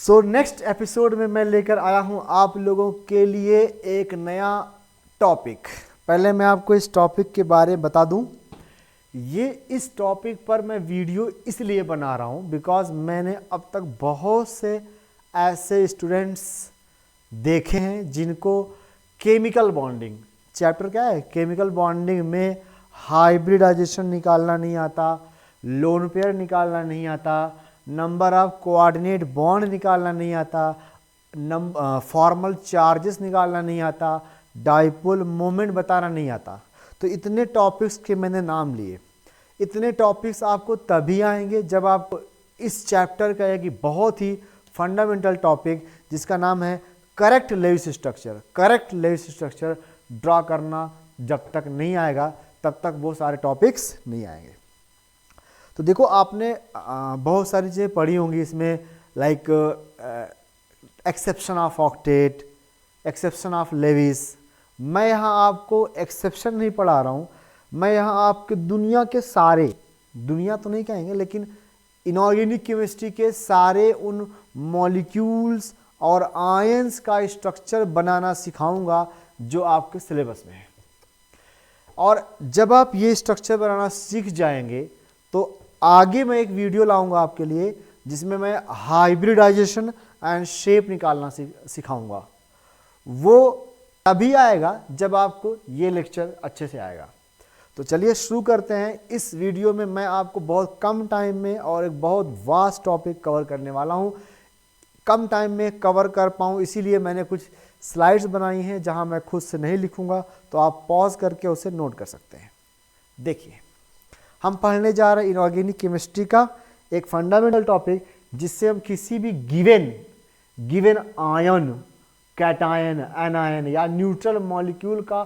So next episode में मैं लेकर आया हूं आप लोगों के लिए एक नया टॉपिक। पहले मैं आपको इस टॉपिक के बारे में बता दूं। इस टॉपिक पर मैं वीडियो इसलिए बना रहा हूं बिकॉज मैंने अब तक बहुत से ऐसे स्टूडेंट्स देखे हैं जिनको केमिकल बॉन्डिंग चैप्टर क्या है, केमिकल बॉन्डिंग में हाइब्रिडाइजेशन निकालना नहीं आता, लोन पेयर निकालना नहीं आता, नंबर ऑफ कोऑर्डिनेट बॉन्ड निकालना नहीं आता, फॉर्मल चार्जेस निकालना नहीं आता, डाइपोल मोमेंट बताना नहीं आता। तो इतने टॉपिक्स के मैंने नाम लिए। इतने टॉपिक्स आपको तभी आएंगे जब आप इस चैप्टर का एक बहुत ही फंडामेंटल टॉपिक जिसका नाम है correct Lewis structure. Correct Lewis structure draw करना जब तक नहीं आएगा तब तक वो सारे टॉपिक्स नहीं आएंगे। तो देखो आपने बहुत सारी चीज़ें पढ़ी होंगी इसमें, like exception of octet, exception of Lewis. मैं यहाँ आपको एक्सेप्शन नहीं पढ़ा रहा हूँ, मैं यहाँ आपके दुनिया के सारे, दुनिया तो नहीं कहेंगे लेकिन इनऑर्गेनिक केमिस्ट्री के सारे उन मॉलिक्यूल्स और आयंस का स्ट्रक्चर बनाना सिखाऊंगा जो आपके सिलेबस में है। और जब आप ये स्ट्रक्चर बनाना सीख जाएंगे तो आगे मैं एक वीडियो लाऊंगा आपके लिए जिसमें मैं हाइब्रिडाइजेशन एंड शेप निकालना सिखाऊंगा। वो तभी आएगा जब आपको ये लेक्चर अच्छे से आएगा। तो चलिए शुरू करते हैं। इस वीडियो में मैं आपको बहुत कम टाइम में और एक बहुत वास्ट टॉपिक कवर करने वाला हूँ। कम टाइम में कवर कर पाऊँ इसीलिए मैंने कुछ स्लाइड्स बनाई हैं जहाँ मैं खुद से नहीं लिखूँगा, तो आप पॉज करके उसे नोट कर सकते हैं। देखिए हम पढ़ने जा रहे हैं इनऑर्गेनिक केमिस्ट्री का एक फंडामेंटल टॉपिक जिससे हम किसी भी गिवन आयन, कैटायन, एनायन या न्यूट्रल मॉलिक्यूल का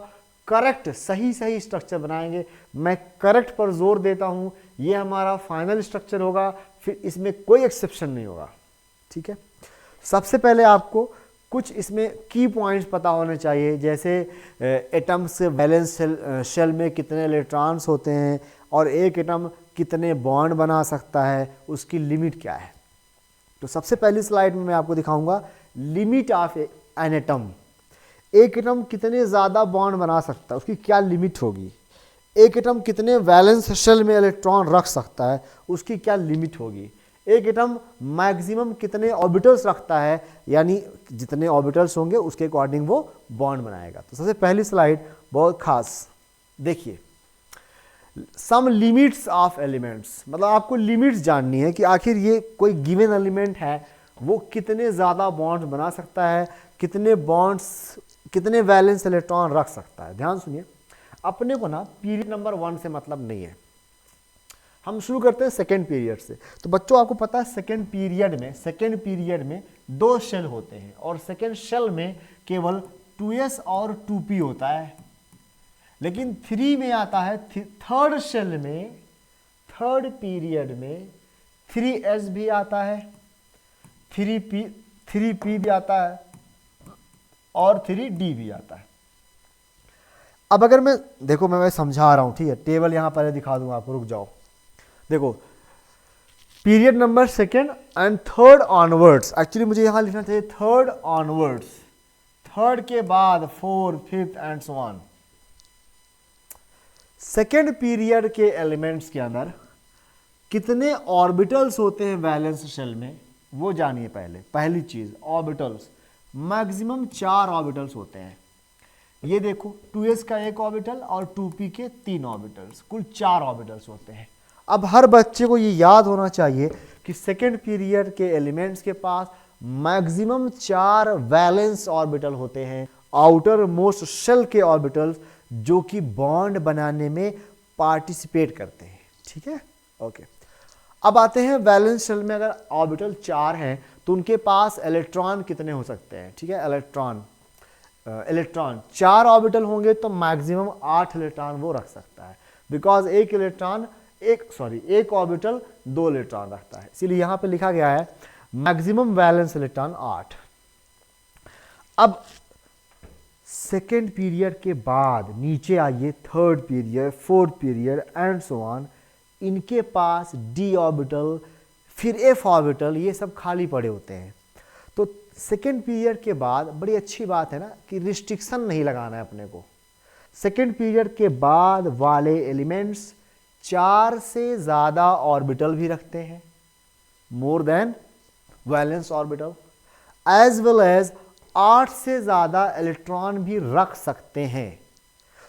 करेक्ट सही स्ट्रक्चर बनाएंगे। मैं करेक्ट पर जोर देता हूँ, ये हमारा फाइनल स्ट्रक्चर होगा, फिर इसमें कोई एक्सेप्शन नहीं होगा। ठीक है, सबसे पहले आपको कुछ इसमें की पॉइंट्स पता होने चाहिए, जैसे एटम्स के वैलेंस शेल में कितने इलेक्ट्रॉन्स होते हैं और एक एटम कितने बॉन्ड बना सकता है, उसकी लिमिट क्या है। तो सबसे पहली स्लाइड में मैं आपको दिखाऊंगा लिमिट ऑफ एन एटम। एक एटम कितने ज़्यादा बॉन्ड बना सकता है, उसकी क्या लिमिट होगी। एक एटम कितने वैलेंस शेल में इलेक्ट्रॉन रख सकता है, उसकी क्या लिमिट होगी। एक एटम मैक्सिमम कितने ऑर्बिटल्स रखता है, यानी जितने ऑर्बिटल्स होंगे उसके अकॉर्डिंग वो बॉन्ड बनाएगा। तो सबसे पहली स्लाइड बहुत खास देखिए, सम लिमिट्स ऑफ एलिमेंट्स, मतलब आपको लिमिट्स जाननी है कि आखिर ये कोई गिवन एलिमेंट है वो कितने ज़्यादा बॉन्ड्स बना सकता है, कितने वैलेंस इलेक्ट्रॉन रख सकता है। ध्यान सुनिए, अपने को ना पीरियड नंबर 1 से मतलब नहीं है, हम शुरू करते हैं सेकेंड पीरियड से। तो बच्चों आपको पता है सेकेंड पीरियड में 2 शेल होते हैं और सेकेंड शेल में केवल 2s और 2p होता है, लेकिन 3 में आता है थर्ड शेल में, थर्ड पीरियड में 3s भी आता है, 3p भी आता है और 3d भी आता है। अब अगर मैं देखो मैं समझा रहा हूं, ठीक है, टेबल यहां पहले दिखा दूंगा आपको, रुक जाओ। देखो period number second and third onwards, actually मुझे यहां लिखना चाहिए थर्ड ऑनवर्ड्स, थर्ड के बाद fourth, fifth and so on. Second period के एलिमेंट्स के अंदर कितने ऑर्बिटल्स होते हैं वैलेंस शेल में, वो जानिए। पहली चीज ऑर्बिटल्स, मैक्सिमम 4 ऑर्बिटल्स होते हैं। ये देखो 2s का 1 ऑर्बिटल और 2p के 3 ऑर्बिटल्स, कुल 4 ऑर्बिटल्स होते हैं। अब हर बच्चे को ये याद होना चाहिए कि सेकेंड पीरियड के एलिमेंट्स के पास मैक्सिमम 4 वैलेंस ऑर्बिटल होते हैं, आउटर मोस्ट शेल के ऑर्बिटल्स जो कि बॉन्ड बनाने में पार्टिसिपेट करते हैं। ठीक है, ओके। अब आते हैं वैलेंस शेल में अगर ऑर्बिटल 4 हैं तो उनके पास इलेक्ट्रॉन कितने हो सकते हैं। ठीक है, इलेक्ट्रॉन 4 ऑर्बिटल होंगे तो मैक्सिमम 8 इलेक्ट्रॉन वो रख सकता है, बिकॉज एक ऑर्बिटल 2 इलेक्ट्रॉन रखता है, इसीलिए यहां पे लिखा गया है मैक्सिमम वैलेंस इलेक्ट्रॉन 8। अब सेकेंड पीरियड के बाद नीचे आइए, third period, fourth period and so on, इनके पास d ऑर्बिटल, फिर f ऑर्बिटल, ये सब खाली पड़े होते हैं। तो सेकेंड पीरियड के बाद बड़ी अच्छी बात है ना कि रिस्ट्रिक्शन नहीं लगाना है अपने को। सेकेंड पीरियड के बाद वाले एलिमेंट्स 4 से ज़्यादा ऑर्बिटल भी रखते हैं, more than valence orbital, as well as 8 से ज़्यादा इलेक्ट्रॉन भी रख सकते हैं।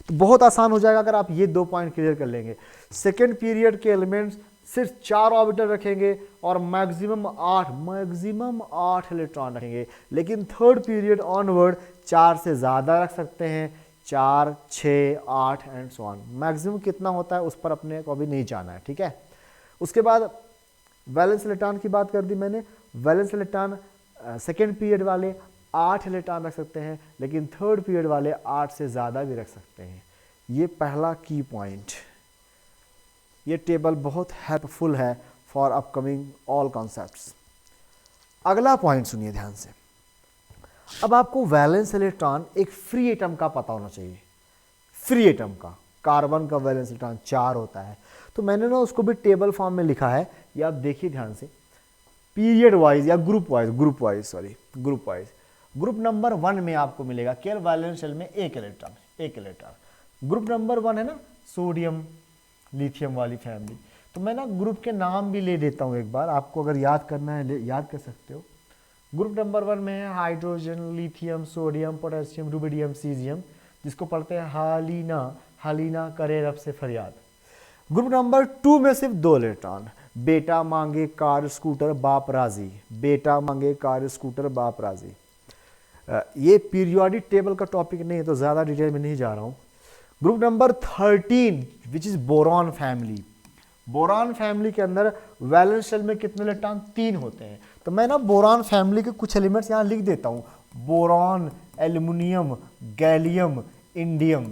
तो बहुत आसान हो जाएगा अगर आप ये 2 पॉइंट क्लियर कर लेंगे। सेकेंड पीरियड के एलिमेंट्स सिर्फ 4 ऑर्बिटल रखेंगे और मैक्सिमम 8 इलेक्ट्रॉन रखेंगे, लेकिन थर्ड पीरियड ऑनवर्ड 4 से ज़्यादा रख सकते हैं, 4, 6, 8 एंड सो ऑन। मैक्सिमम कितना होता है उस पर अपने को अभी नहीं जाना है, ठीक है। उसके बाद वैलेंस इलेक्ट्रॉन की बात कर दी मैंने। वैलेंस इलेक्ट्रॉन सेकेंड पीरियड वाले 8 इलेक्ट्रॉन रख सकते हैं, लेकिन थर्ड पीरियड वाले 8 से ज़्यादा भी रख सकते हैं। ये पहला की पॉइंट। ये टेबल बहुत हेल्पफुल है फॉर अपकमिंग ऑल कॉन्सेप्ट्स। अगला पॉइंट सुनिए ध्यान से। अब आपको वैलेंस इलेक्ट्रॉन एक फ्री एटम का पता होना चाहिए। फ्री एटम का कार्बन का वैलेंस इलेक्ट्रॉन 4 होता है, तो मैंने ना उसको भी टेबल फॉर्म में लिखा है, ये आप देखिए ध्यान से। पीरियड वाइज या ग्रुप वाइज ग्रुप नंबर 1 में आपको मिलेगा केवल वैलेंस शेल में एक इलेक्ट्रॉन। ग्रुप नंबर 1 है ना सोडियम लिथियम वाली फैमिली। तो मैं ना ग्रुप के नाम भी ले देता हूँ एक बार, आपको अगर याद करना है याद कर सकते हो। ग्रुप नंबर 1 में है hydrogen, lithium, sodium, potassium, rubidium, caesium, जिसको पढ़ते हैं हालीना करे रब से फरियाद। ग्रुप नंबर 2 में सिर्फ 2 इलेक्ट्रॉन, बेटा मांगे कार स्कूटर बाप राजी, ये पीरियोडिक टेबल का टॉपिक नहीं है तो ज़्यादा डिटेल में नहीं जा रहा हूँ। Group number 13 which is boron family. Boron family के अंदर वैलेंस शेल में कितने इलेक्ट्रॉन? 3 होते हैं। तो मैं ना बोरॉन फैमिली के कुछ एलिमेंट्स यहाँ लिख देता हूँ, बोरॉन, एल्युमिनियम, गैलियम, इंडियम।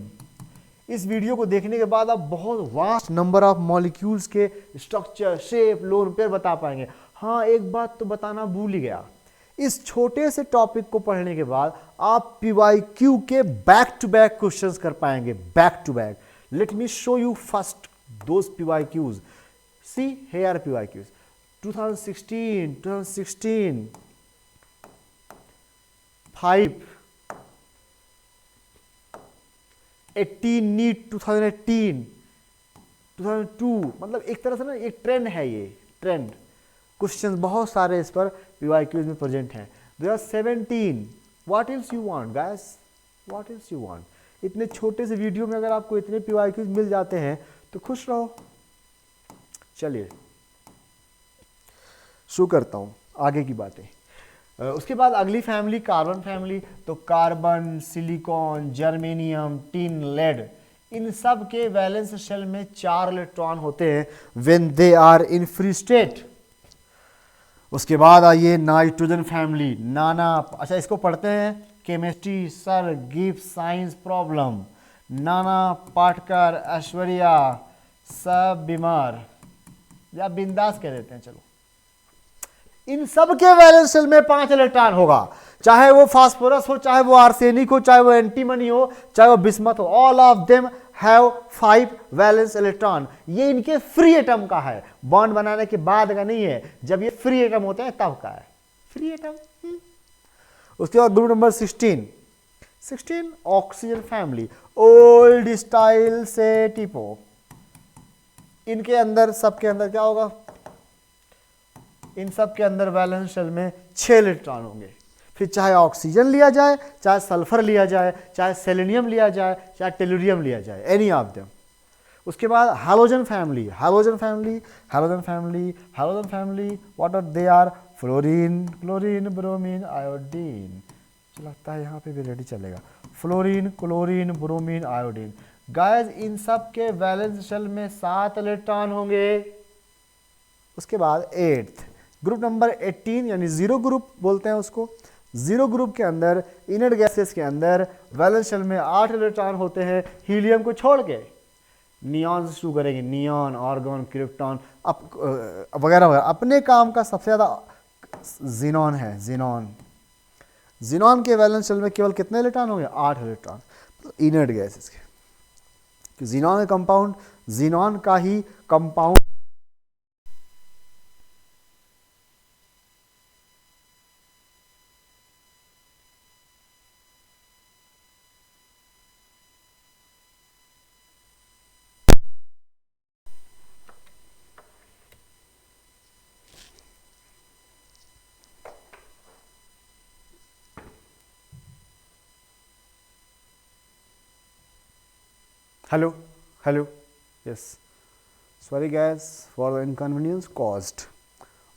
इस वीडियो को देखने के बाद आप बहुत वास्ट नंबर ऑफ मॉलिक्यूल्स के स्ट्रक्चर, शेप, लोन पेयर बता पाएंगे। हाँ, एक बात तो बताना भूल ही गया, इस छोटे से टॉपिक को पढ़ने के बाद आप PYQ के बैक टू बैक क्वेश्चंस कर पाएंगे, back to back. Let me show you first those PYQs। See here are PYQs 2016 5 18 NEET 2018 2002। मतलब एक तरह से ना एक ट्रेंड है, ये ट्रेंड क्वेश्चंस बहुत सारे इस पर PYQs में प्रेजेंट हैं। 2017 what else you want guys, what else you want. इतने छोटे से वीडियो में अगर आपको इतने PYQs मिल जाते हैं तो खुश रहो। चलिए शुरू करता हूँ आगे की बातें। उसके बाद अगली फैमिली कार्बन फैमिली। तो carbon, silicon, germanium, tin, lead, इन सब के वैलेंस शेल में 4 इलेक्ट्रॉन होते हैं when they are in free state. उसके बाद आइए नाइट्रोजन फैमिली, नाना, अच्छा इसको पढ़ते हैं chemistry sir gives science problem, नाना पाटकर, ऐश्वर्या, सब बीमार या बिंदास कह देते हैं, चलो। इन सब के वैलेंस शेल में 5 इलेक्ट्रॉन होगा, चाहे वो फास्फोरस हो, चाहे वो आर्सेनिक हो, चाहे वो एंटीमनी हो, चाहे वो बिस्मथ हो, all of them have 5 valence electron. ये इनके फ्री एटम का है, बॉन्ड बनाने के बाद का नहीं है, जब ये फ्री एटम होते हैं तब का है फ्री एटम। उसके बाद group number 16 oxygen family, old style से टिपो। इनके अंदर, सबके अंदर क्या होगा? इन सब के अंदर वैलेंस शेल में 6 इलेक्ट्रॉन होंगे। फिर चाहे ऑक्सीजन लिया जाए, चाहे सल्फर लिया जाए, चाहे सेलेनियम लिया जाए, चाहे टेलुरियम लिया जाए, एनी ऑफ देम। उसके बाद halogen family, what are they are? Fluorine, chlorine, bromine, iodine. मुझे लगता है यहाँ पे भी रेडी चलेगा। Fluorine, chlorine, bromine, iodine. Guys इन सब के वैलेंस शेल में 7 इलेक्ट्रॉन होंगे। उसके बाद 8th ग्रुप नंबर 18 यानी जीरो ग्रुप बोलते हैं उसको। जीरो ग्रुप के अंदर इनर्ट गैसेस के अंदर वैलेंस शेल में 8 इलेक्ट्रॉन होते हैं, हीलियम को छोड़ के। नियॉन से शुरू करेंगे, नियॉन, आर्गन, क्रिप्टॉन वगैरह वगैरह। अपने काम का सबसे ज़्यादा जीनॉन है, जीनॉन के वैलेंस शेल में केवल कितने इलेक्ट्रॉन होंगे? 8 इलेक्ट्रॉन, इनर्ट गैसेस के। जीनॉन का कंपाउंड, जीनॉन का ही compound hello hello, yes, sorry guys for the inconvenience caused.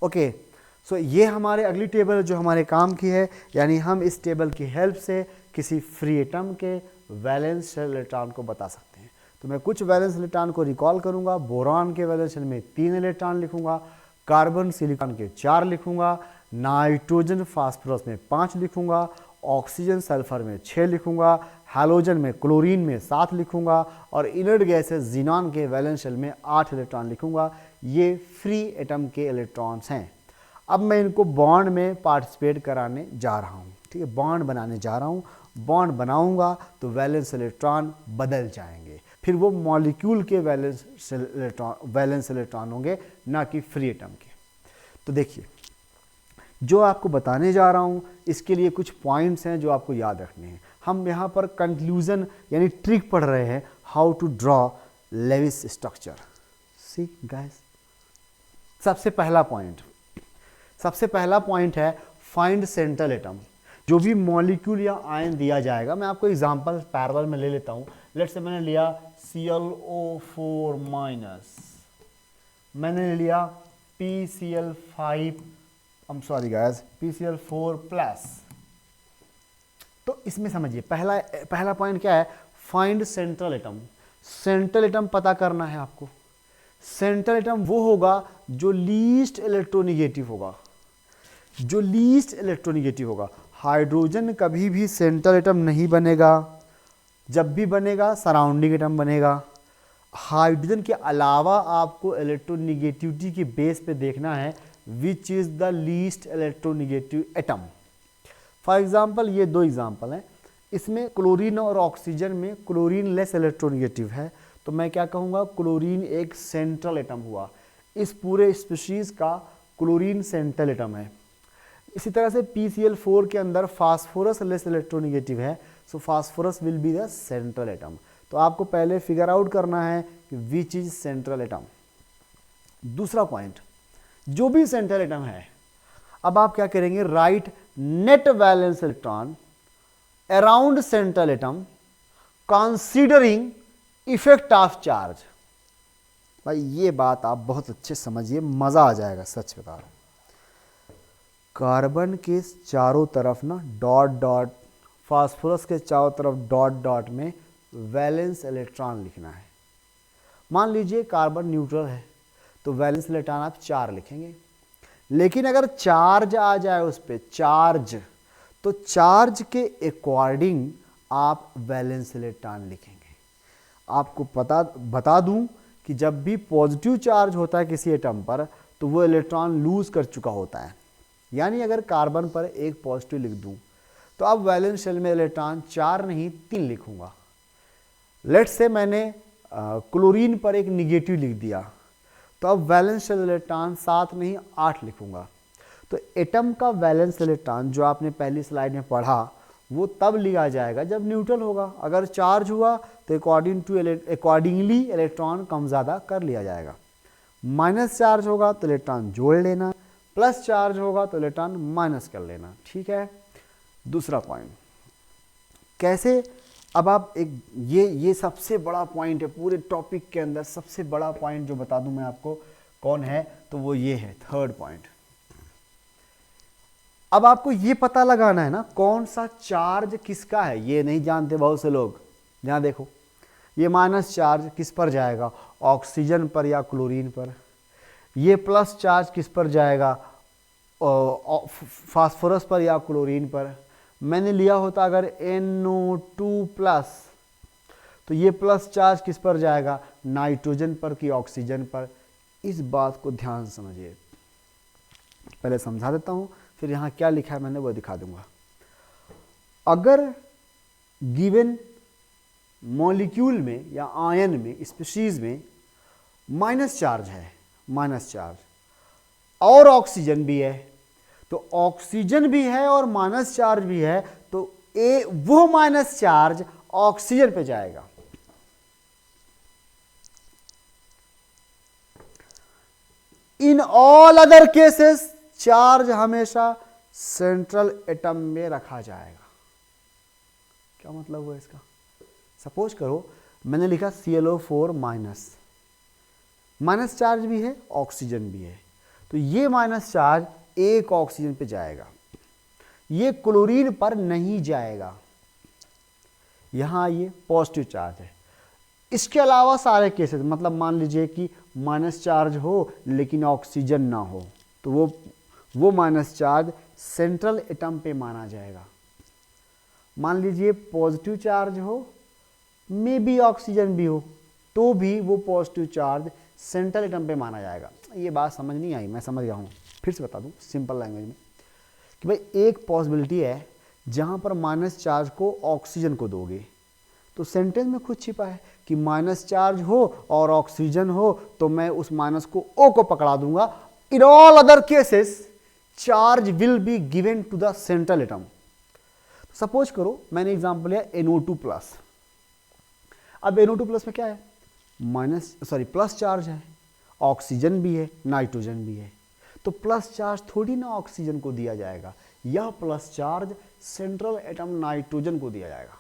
Okay, so ये हमारे अगली टेबल जो हमारे काम की है, यानी हम इस टेबल की हेल्प से किसी फ्री एटम के वैलेंस शेल इलेक्ट्रॉन को बता सकते हैं। तो मैं कुछ वैलेंस इलेक्ट्रॉन को रिकॉल करूंगा। बोरॉन के वैलेंस शेल में 3 इलेक्ट्रॉन लिखूंगा, कार्बन सिलिकॉन के 4 लिखूंगा, नाइट्रोजन फास्फोरस में 5 लिखूंगा, ऑक्सीजन सल्फर में 6 लिखूंगा, हैलोजन में क्लोरीन में 7 लिखूंगा और इनर्ट गैसेस जीनॉन के वैलेंस शेल में 8 इलेक्ट्रॉन लिखूंगा। ये फ्री एटम के इलेक्ट्रॉन्स हैं। अब मैं इनको बॉन्ड में पार्टिसिपेट कराने जा रहा हूँ, ठीक है, बॉन्ड बनाने जा रहा हूँ। बॉन्ड बनाऊंगा तो वैलेंस इलेक्ट्रॉन बदल जाएंगे, फिर वो मॉलिक्यूल के वैलेंस इलेक्ट्रॉन होंगे, ना कि फ्री एटम के। तो देखिए, जो आपको बताने जा रहा हूँ इसके लिए कुछ पॉइंट्स हैं जो आपको याद रखने हैं। हम यहाँ पर कंक्लूजन यानी ट्रिक पढ़ रहे हैं, how to draw Lewis structure. See guys, सबसे पहला पॉइंट है फाइंड सेंट्रल एटम। जो भी मॉलिक्यूल या आयन दिया जाएगा, मैं आपको एग्जांपल पैरेलल में ले लेता हूँ। लेट्स से मैंने लिया ClO4 माइनस, मैंने लिया PCl4 प्लस। तो इसमें समझिए पहला पॉइंट क्या है, find central atom. Central atom पता करना है आपको। सेंट्रल एटम वो होगा जो लीस्ट इलेक्ट्रोनिगेटिव होगा। हाइड्रोजन कभी भी सेंट्रल एटम नहीं बनेगा, जब भी बनेगा सराउंडिंग एटम बनेगा। हाइड्रोजन के अलावा आपको इलेक्ट्रोनिगेटिविटी के बेस पे देखना है which is the least electronegative atom. For example ये 2 एग्जाम्पल हैं, इसमें क्लोरीन और ऑक्सीजन में क्लोरीन लेस इलेक्ट्रोनिगेटिव है, तो मैं क्या कहूँगा, क्लोरीन एक सेंट्रल एटम हुआ। इस पूरे स्पीशीज का क्लोरीन सेंट्रल एटम है। इसी तरह से PCl4 के अंदर फास्फोरस लेस इलेक्ट्रोनिगेटिव है, so phosphorus will be the central atom. तो आपको पहले फिगर आउट करना है कि विच इज सेंट्रल एटम। दूसरा पॉइंट, जो भी सेंट्रल एटम है, अब आप क्या करेंगे, right net valence electron around central atom considering effect of charge. भाई ये बात आप बहुत अच्छे समझिए, मजा आ जाएगा, सच बता रहा हूं। कार्बन के चारों तरफ ना डॉट डॉट, फास्फोरस के चारों तरफ डॉट डॉट में वैलेंस इलेक्ट्रॉन लिखना है। मान लीजिए कार्बन न्यूट्रल है तो वैलेंस इलेक्ट्रॉन आप 4 लिखेंगे, लेकिन अगर चार्ज आ जाए उस पर चार्ज, तो चार्ज के अकॉर्डिंग आप वैलेंस इलेक्ट्रॉन लिखेंगे। आपको बता दूं कि जब भी पॉजिटिव चार्ज होता है किसी एटम पर तो वो इलेक्ट्रॉन लूज कर चुका होता है। यानी अगर कार्बन पर एक पॉजिटिव लिख दूं तो अब वैलेंस शेल में इलेक्ट्रॉन 4 नहीं 3 लिखूंगा। लेट्स से मैंने क्लोरीन पर एक निगेटिव लिख दिया, तो अब वैलेंस शेल इलेक्ट्रॉन 7 नहीं 8 लिखूंगा। तो एटम का वैलेंस इलेक्ट्रॉन जो आपने पहली स्लाइड में पढ़ा वो तब लिया जाएगा जब न्यूट्रल होगा। अगर चार्ज हुआ तो अकॉर्डिंगली इलेक्ट्रॉन कम ज़्यादा कर लिया जाएगा। माइनस चार्ज होगा तो इलेक्ट्रॉन जोड़ लेना, प्लस चार्ज होगा तो इलेक्ट्रॉन माइनस कर लेना, ठीक है। दूसरा पॉइंट कैसे, अब आप एक ये सबसे बड़ा पॉइंट है पूरे टॉपिक के अंदर, सबसे बड़ा पॉइंट जो बता दूं मैं आपको कौन है, तो वो ये है थर्ड पॉइंट। अब आपको ये पता लगाना है ना कौन सा चार्ज किसका है। ये नहीं जानते बहुत से लोग। यहाँ देखो, ये माइनस चार्ज किस पर जाएगा, ऑक्सीजन पर या क्लोरीन पर। ये प्लस चार्ज किस पर जाएगा, फास्फोरस पर या क्लोरीन पर। मैंने लिया होता अगर NO2 प्लस, तो ये प्लस चार्ज किस पर जाएगा, नाइट्रोजन पर कि ऑक्सीजन पर। इस बात को ध्यान समझिए। पहले समझा देता हूँ, फिर यहाँ क्या लिखा है मैंने वो दिखा दूंगा। अगर गिवन मॉलिक्यूल में या आयन में, स्पीशीज में माइनस चार्ज है, माइनस चार्ज, और ऑक्सीजन भी है, तो ऑक्सीजन भी है और माइनस चार्ज भी है, तो वो माइनस चार्ज ऑक्सीजन पे जाएगा। इन ऑल अदर केसेस चार्ज हमेशा सेंट्रल एटम में रखा जाएगा। क्या मतलब हुआ इसका? सपोज करो मैंने लिखा ClO4 माइनस, माइनस चार्ज भी है, ऑक्सीजन भी है, तो ये माइनस चार्ज एक ऑक्सीजन पे जाएगा, ये क्लोरीन पर नहीं जाएगा। यहाँ ये पॉजिटिव चार्ज है। इसके अलावा सारे केसेस, मतलब मान लीजिए कि माइनस चार्ज हो लेकिन ऑक्सीजन ना हो, तो वो माइनस चार्ज सेंट्रल एटम पे माना जाएगा। मान लीजिए पॉजिटिव चार्ज हो, मे बी ऑक्सीजन भी हो, तो भी वो पॉजिटिव चार्ज सेंट्रल एटम पे माना जाएगा। ये बात समझ नहीं आई, मैं समझ गया हूँ, फिर से बता दूँ सिंपल लैंग्वेज में कि भाई एक पॉसिबिलिटी है जहाँ पर माइनस चार्ज को ऑक्सीजन को दोगे, तो सेंटेंस में खुद छिपा है कि माइनस चार्ज हो और ऑक्सीजन हो तो मैं उस माइनस को O को पकड़ा दूंगा। In all other cases charge will be given to the central atom. Suppose करो मैंने एग्जांपल लिया NO2 प्लस। अब NO2 प्लस में क्या है, प्लस चार्ज है, ऑक्सीजन भी है, नाइट्रोजन भी है, तो प्लस चार्ज थोड़ी ना ऑक्सीजन को दिया जाएगा, यह plus charge central atom nitrogen को दिया जाएगा।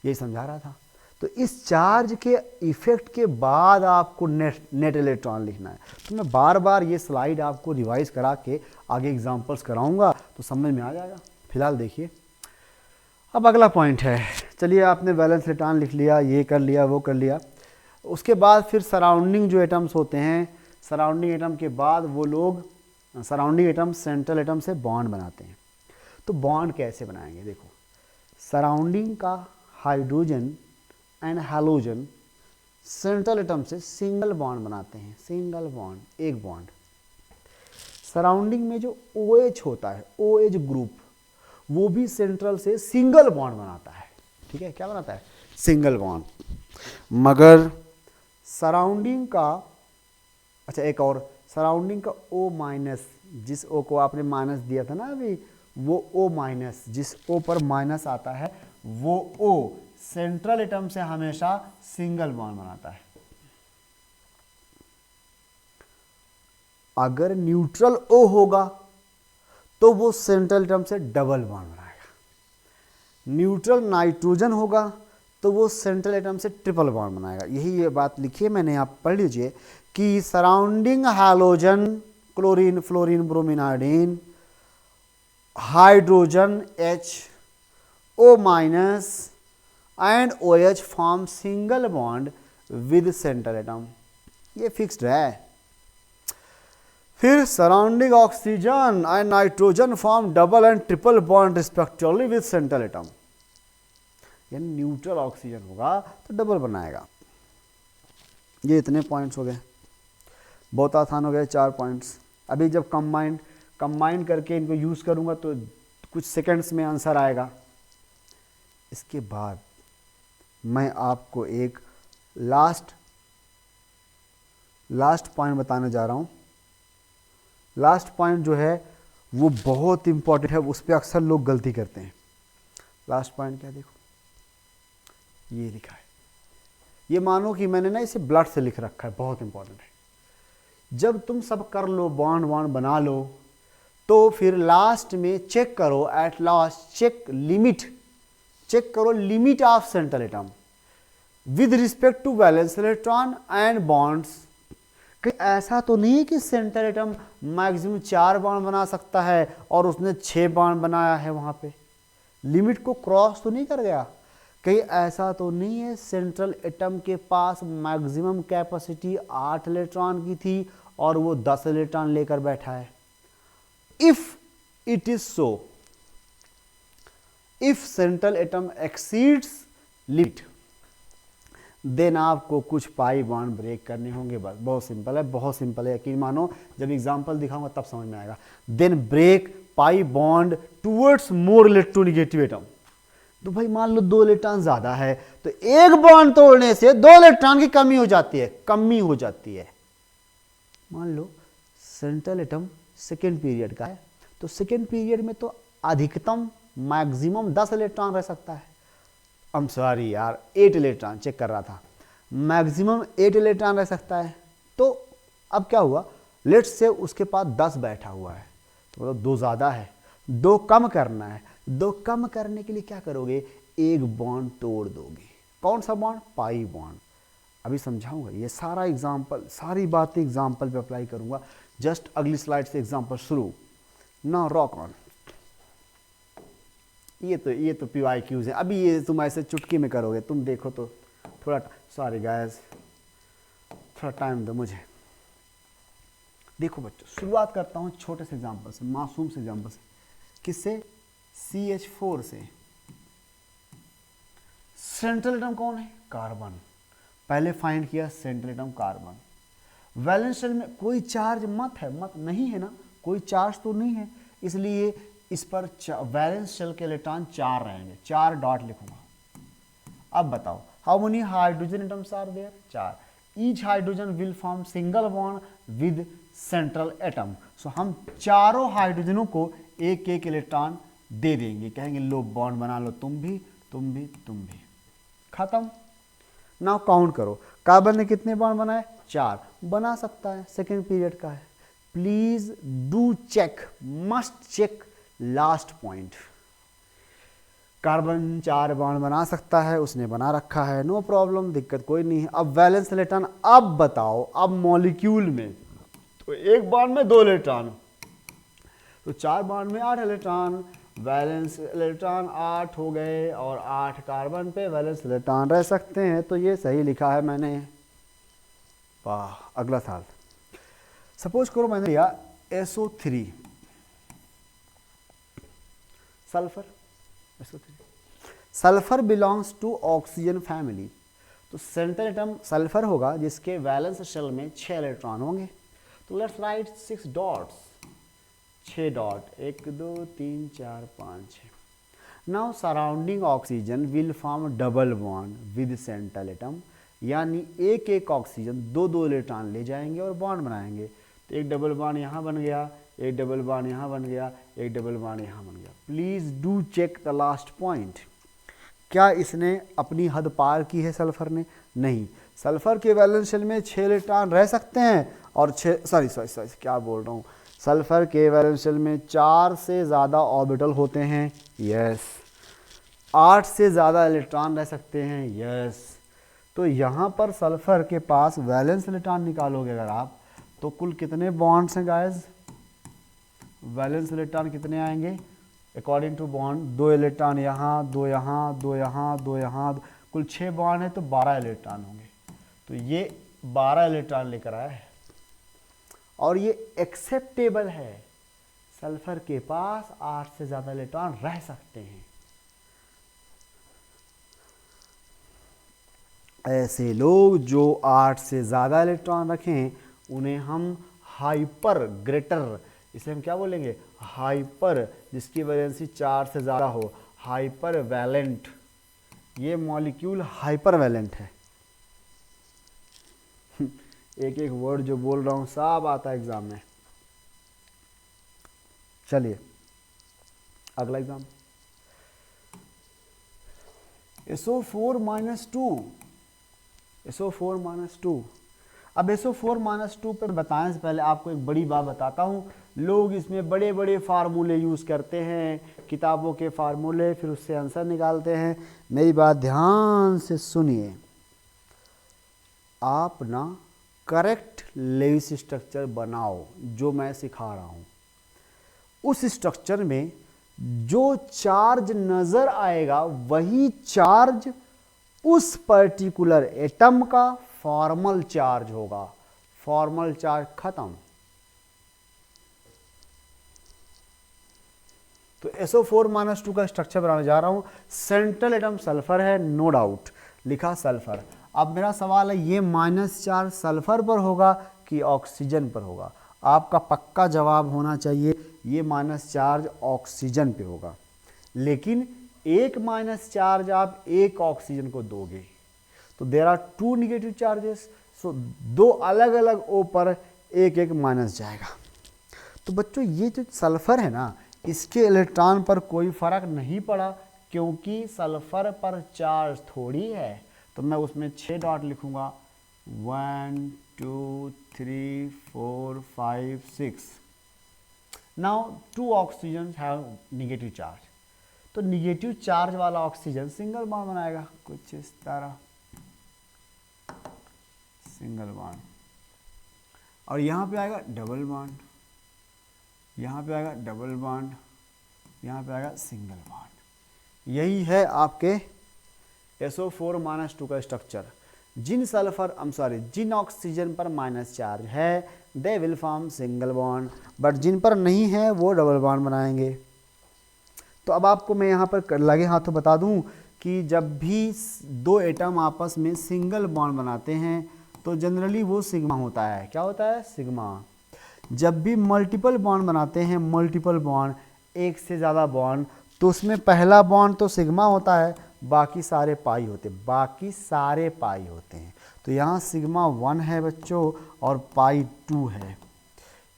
यही समझा रहा था। तो इस चार्ज के इफेक्ट के बाद आपको नेट इलेक्ट्रॉन लिखना है। तो मैं बार बार ये स्लाइड आपको रिवाइज करा के आगे एग्जांपल्स कराऊंगा तो समझ में आ जाएगा। फिलहाल देखिए, अब अगला पॉइंट है। चलिए, आपने वैलेंस इलेक्ट्रॉन लिख लिया, ये कर लिया, वो कर लिया। उसके बाद फिर सराउंडिंग जो एटम्स होते हैं, सराउंडिंग एटम के बाद वो लोग सराउंडिंग एटम सेंट्रल एटम से बॉन्ड बनाते हैं। तो बॉन्ड कैसे बनाएंगे, देखो, सराउंडिंग का hydrogen and halogen central atom से सिंगल बॉन्ड बनाते हैं, सिंगल बॉन्ड, एक बॉन्ड। सराउंडिंग में जो OH होता है, OH ग्रुप, वो भी सेंट्रल से सिंगल बॉन्ड बनाता है। ठीक है, क्या बनाता है, सिंगल बॉन्ड। मगर सराउंडिंग का, अच्छा एक और, सराउंडिंग का O माइनस, जिस O को आपने माइनस दिया था ना अभी, वो O माइनस, जिस O पर माइनस आता है, वो O सेंट्रल एटम से हमेशा सिंगल बॉन्ड बनाता है। अगर न्यूट्रल O होगा तो वो सेंट्रल एटम से डबल बॉन्ड बनाएगा। न्यूट्रल नाइट्रोजन होगा तो वो सेंट्रल एटम से ट्रिपल बॉन्ड बनाएगा। यही ये बात लिखी है मैंने, आप पढ़ लीजिए कि surrounding halogen, chlorine, fluorine, bromine, iodine, hydrogen H, O minus and OH form single bond with central atom. ये फिक्स्ड है। फिर surrounding oxygen and nitrogen form double and triple bond respectively with central atom. यानी neutral oxygen होगा तो double बनाएगा। ये इतने points हो गए, बहुत आसान हो गए, 4 पॉइंट्स। अभी जब कंबाइन करके इनको यूज़ करूँगा तो कुछ सेकंड्स में आंसर आएगा। इसके बाद मैं आपको एक लास्ट पॉइंट बताने जा रहा हूँ। लास्ट पॉइंट जो है वो बहुत इंपॉर्टेंट है, उस पर अक्सर लोग गलती करते हैं। लास्ट पॉइंट क्या, देखो ये लिखा है, ये मानो कि मैंने ना इसे ब्लड से लिख रखा है, बहुत इंपॉर्टेंट है। जब तुम सब कर लो, बॉन्ड वॉन्ड बना लो, तो फिर लास्ट में चेक करो, एट लास्ट चेक करो limit of central atom with respect to valence electron and bonds. कि ऐसा तो नहीं है कि सेंट्रल एटम मैक्सिमम 4 बॉन्ड बना सकता है और उसने 6 बॉन्ड बनाया है, वहां पे लिमिट को क्रॉस तो नहीं कर गया। कहीं ऐसा तो नहीं है सेंट्रल एटम के पास मैक्सिमम कैपेसिटी 8 इलेक्ट्रॉन की थी और वो 10 इलेक्ट्रॉन लेकर बैठा है। If it is so, if central atom exceeds limit, then आपको कुछ पाई बॉन्ड ब्रेक करने होंगे। बस बहुत सिंपल है, बहुत सिंपल है, यकीन मानो। जब एग्जांपल दिखाऊंगा तब समझ में आएगा। Then break pi bond towards more electronegative atom. तो भाई मान लो 2 इलेक्ट्रॉन ज्यादा है तो एक बॉन्ड तोड़ने से 2 इलेक्ट्रॉन की कमी हो जाती है। मान लो सेंट्रल एटम सेकेंड पीरियड का है, तो सेकेंड पीरियड में तो अधिकतम मैक्सिमम 10 इलेक्ट्रॉन रह सकता है। I'm sorry यार, 8 इलेक्ट्रॉन चेक कर रहा था, मैक्सिमम 8 इलेक्ट्रॉन रह सकता है। तो अब क्या हुआ, लेट्स से उसके पास 10 बैठा हुआ है, तो मतलब 2 ज़्यादा है, 2 कम करना है। 2 कम करने के लिए क्या करोगे, एक बॉन्ड तोड़ दोगे। कौन सा बॉन्ड? Pi bond. अभी समझाऊंगा, ये सारा एग्जाम्पल, सारी बातें एग्जाम्पल पे अप्लाई करूंगा। जस्ट अगली स्लाइड से एग्जाम्पल शुरू। ना रॉक ऑन। ये तो PYQs है। अभी ये तुम ऐसे चुटकी में करोगे, तुम देखो तो थोड़ा, सॉरी गाइस, थोड़ा टाइम दो मुझे। देखो बच्चों, शुरुआत करता हूँ छोटे से एग्जाम्पल से, मासूम से एग्जाम्पल से। किससे? CH4 से। सेंट्रल एटम कौन है? कार्बन। पहले फाइंड किया central atom carbon. Valence shell में कोई चार्ज मत है, मत नहीं है ना, कोई चार्ज तो नहीं है, इसलिए इस पर वैलेंस शेल के इलेक्ट्रॉन 4 रहेंगे, 4 डॉट लिखूंगा। अब बताओ, how many hydrogen atoms are there? 4। Each hydrogen will form single bond with central atom. So हम चारों हाइड्रोजनों को एक एक इलेक्ट्रॉन दे देंगे, कहेंगे लो बॉन्ड बना लो, तुम भी, तुम भी, तुम भी। खत्म। नाउ काउंट करो, कार्बन ने कितने बॉन्ड बनाए? 4। बना सकता है, सेकेंड पीरियड का है। Please do check, must check last point. Carbon 4 bond बना सकता है, उसने बना रखा है, नो प्रॉब्लम, दिक्कत कोई नहीं है। अब वैलेंस इलेक्ट्रॉन, अब बताओ, अब मॉलिक्यूल में तो एक बॉन्ड में 2 इलेक्ट्रॉन, तो 4 बॉन्ड में 8 इलेक्ट्रॉन, वैलेंस इलेक्ट्रॉन 8 हो गए, और 8 कार्बन पे वैलेंस इलेक्ट्रॉन रह सकते हैं। तो ये सही लिखा है मैंने। वाह, अगला साल सपोज करो मैंने लिया SO3, sulphur. Sulphur belongs to oxygen family. तो सेंट्रल एटम सल्फर होगा जिसके वैलेंस शेल में 6 इलेक्ट्रॉन होंगे। तो let's write 6 dots, 6 dot, 1 2 3 4 5 6। Now surrounding oxygen will form double bond with central atom, यानी एक एक ऑक्सीजन 2 इलेक्ट्रॉन ले जाएंगे और बॉन्ड बनाएंगे। तो एक डबल बॉन्ड यहाँ बन गया, एक डबल बॉन्ड यहाँ बन गया, एक डबल बॉन्ड यहाँ बन गया। Please do check the last point. क्या इसने अपनी हद पार की है सल्फर ने? नहीं। सल्फर के वैलेंस शेल में 6 इलेक्ट्रॉन रह सकते हैं, और 6 सॉरी क्या बोल रहा हूँ, सल्फर के वैलेंस शेल में 4 से ज़्यादा ऑर्बिटल होते हैं, यस। 8 से ज़्यादा इलेक्ट्रॉन रह सकते हैं, यस। तो यहाँ पर सल्फर के पास वैलेंस इलेक्ट्रॉन निकालोगे अगर आप, तो कुल कितने बॉन्ड्स हैं गाइस? वैलेंस इलेक्ट्रॉन कितने आएंगे अकॉर्डिंग टू बॉन्ड? 2 इलेक्ट्रॉन यहाँ, 2 यहाँ, 2 यहाँ, 2 यहाँ, कुल 6 बॉन्ड है तो 12 इलेक्ट्रॉन होंगे। तो ये 12 इलेक्ट्रॉन लेकर आया है, और ये एक्सेप्टेबल है। सल्फर के पास 8 से ज़्यादा इलेक्ट्रॉन रह सकते हैं। ऐसे लोग जो 8 से ज़्यादा इलेक्ट्रॉन रखें उन्हें हम हाइपर ग्रेटर, इसे हम क्या बोलेंगे? हाइपर, जिसकी वैलेंसी 4 से ज़्यादा हो, हाइपर वैलेंट। ये मॉलिक्यूल हाइपर वैलेंट है। एक एक वर्ड जो बोल रहा हूँ सब आता है एग्जाम में। चलिए अगला एग्जाम, SO4-2, SO4-2। अब SO4-2 पर बताने से पहले आपको एक बड़ी बात बताता हूँ। लोग इसमें बड़े बड़े फार्मूले यूज़ करते हैं, किताबों के फार्मूले, फिर उससे आंसर निकालते हैं। मेरी बात ध्यान से सुनिए, आप ना करेक्ट लेविस स्ट्रक्चर बनाओ जो मैं सिखा रहा हूँ। उस स्ट्रक्चर में जो चार्ज नज़र आएगा वही चार्ज उस पर्टिकुलर एटम का फॉर्मल चार्ज होगा। फॉर्मल चार्ज खत्म। तो SO4-2 का स्ट्रक्चर बनाने जा रहा हूं। सेंट्रल एटम सल्फर है, नो डाउट, लिखा सल्फर। अब मेरा सवाल है, ये माइनस चार्ज सल्फर पर होगा कि ऑक्सीजन पर होगा? आपका पक्का जवाब होना चाहिए ये माइनस चार्ज ऑक्सीजन पे होगा। लेकिन एक माइनस चार्ज आप एक ऑक्सीजन को दोगे, तो देयर आर 2 निगेटिव चार्जेस, सो 2 अलग अलग ओ पर एक एक माइनस जाएगा। तो बच्चों ये जो सल्फर है ना, इसके इलेक्ट्रॉन पर कोई फर्क नहीं पड़ा, क्योंकि सल्फर पर चार्ज थोड़ी है। तो मैं उसमें 6 डॉट लिखूंगा, 1 2 3 4 5 6। Now 2 oxygen have negative charge, तो निगेटिव चार्ज वाला ऑक्सीजन सिंगल बॉन्ड बनाएगा, कुछ इस तरह सिंगल बॉन्ड, और यहाँ पे आएगा डबल बॉन्ड, यहाँ पे आएगा डबल बॉन्ड, यहाँ पे आएगा सिंगल बॉन्ड। यही है आपके SO4-2 का स्ट्रक्चर। जिन ऑक्सीजन पर माइनस चार्ज है they will form single bond, but जिन पर नहीं है वो डबल बॉन्ड बनाएंगे। तो अब आपको मैं यहाँ पर लगे हाथों बता दूँ कि जब भी दो एटम आपस में सिंगल बॉन्ड बनाते हैं तो जनरली वो सिग्मा होता है। क्या होता है? सिग्मा। जब भी मल्टीपल बॉन्ड बनाते हैं, मल्टीपल बॉन्ड, एक से ज़्यादा बॉन्ड, तो उसमें पहला बॉन्ड तो सिग्मा होता है, बाकी सारे पाई होते हैं, बाकी सारे पाई होते हैं। तो यहाँ सिग्मा 1 है बच्चों और पाई 2 है।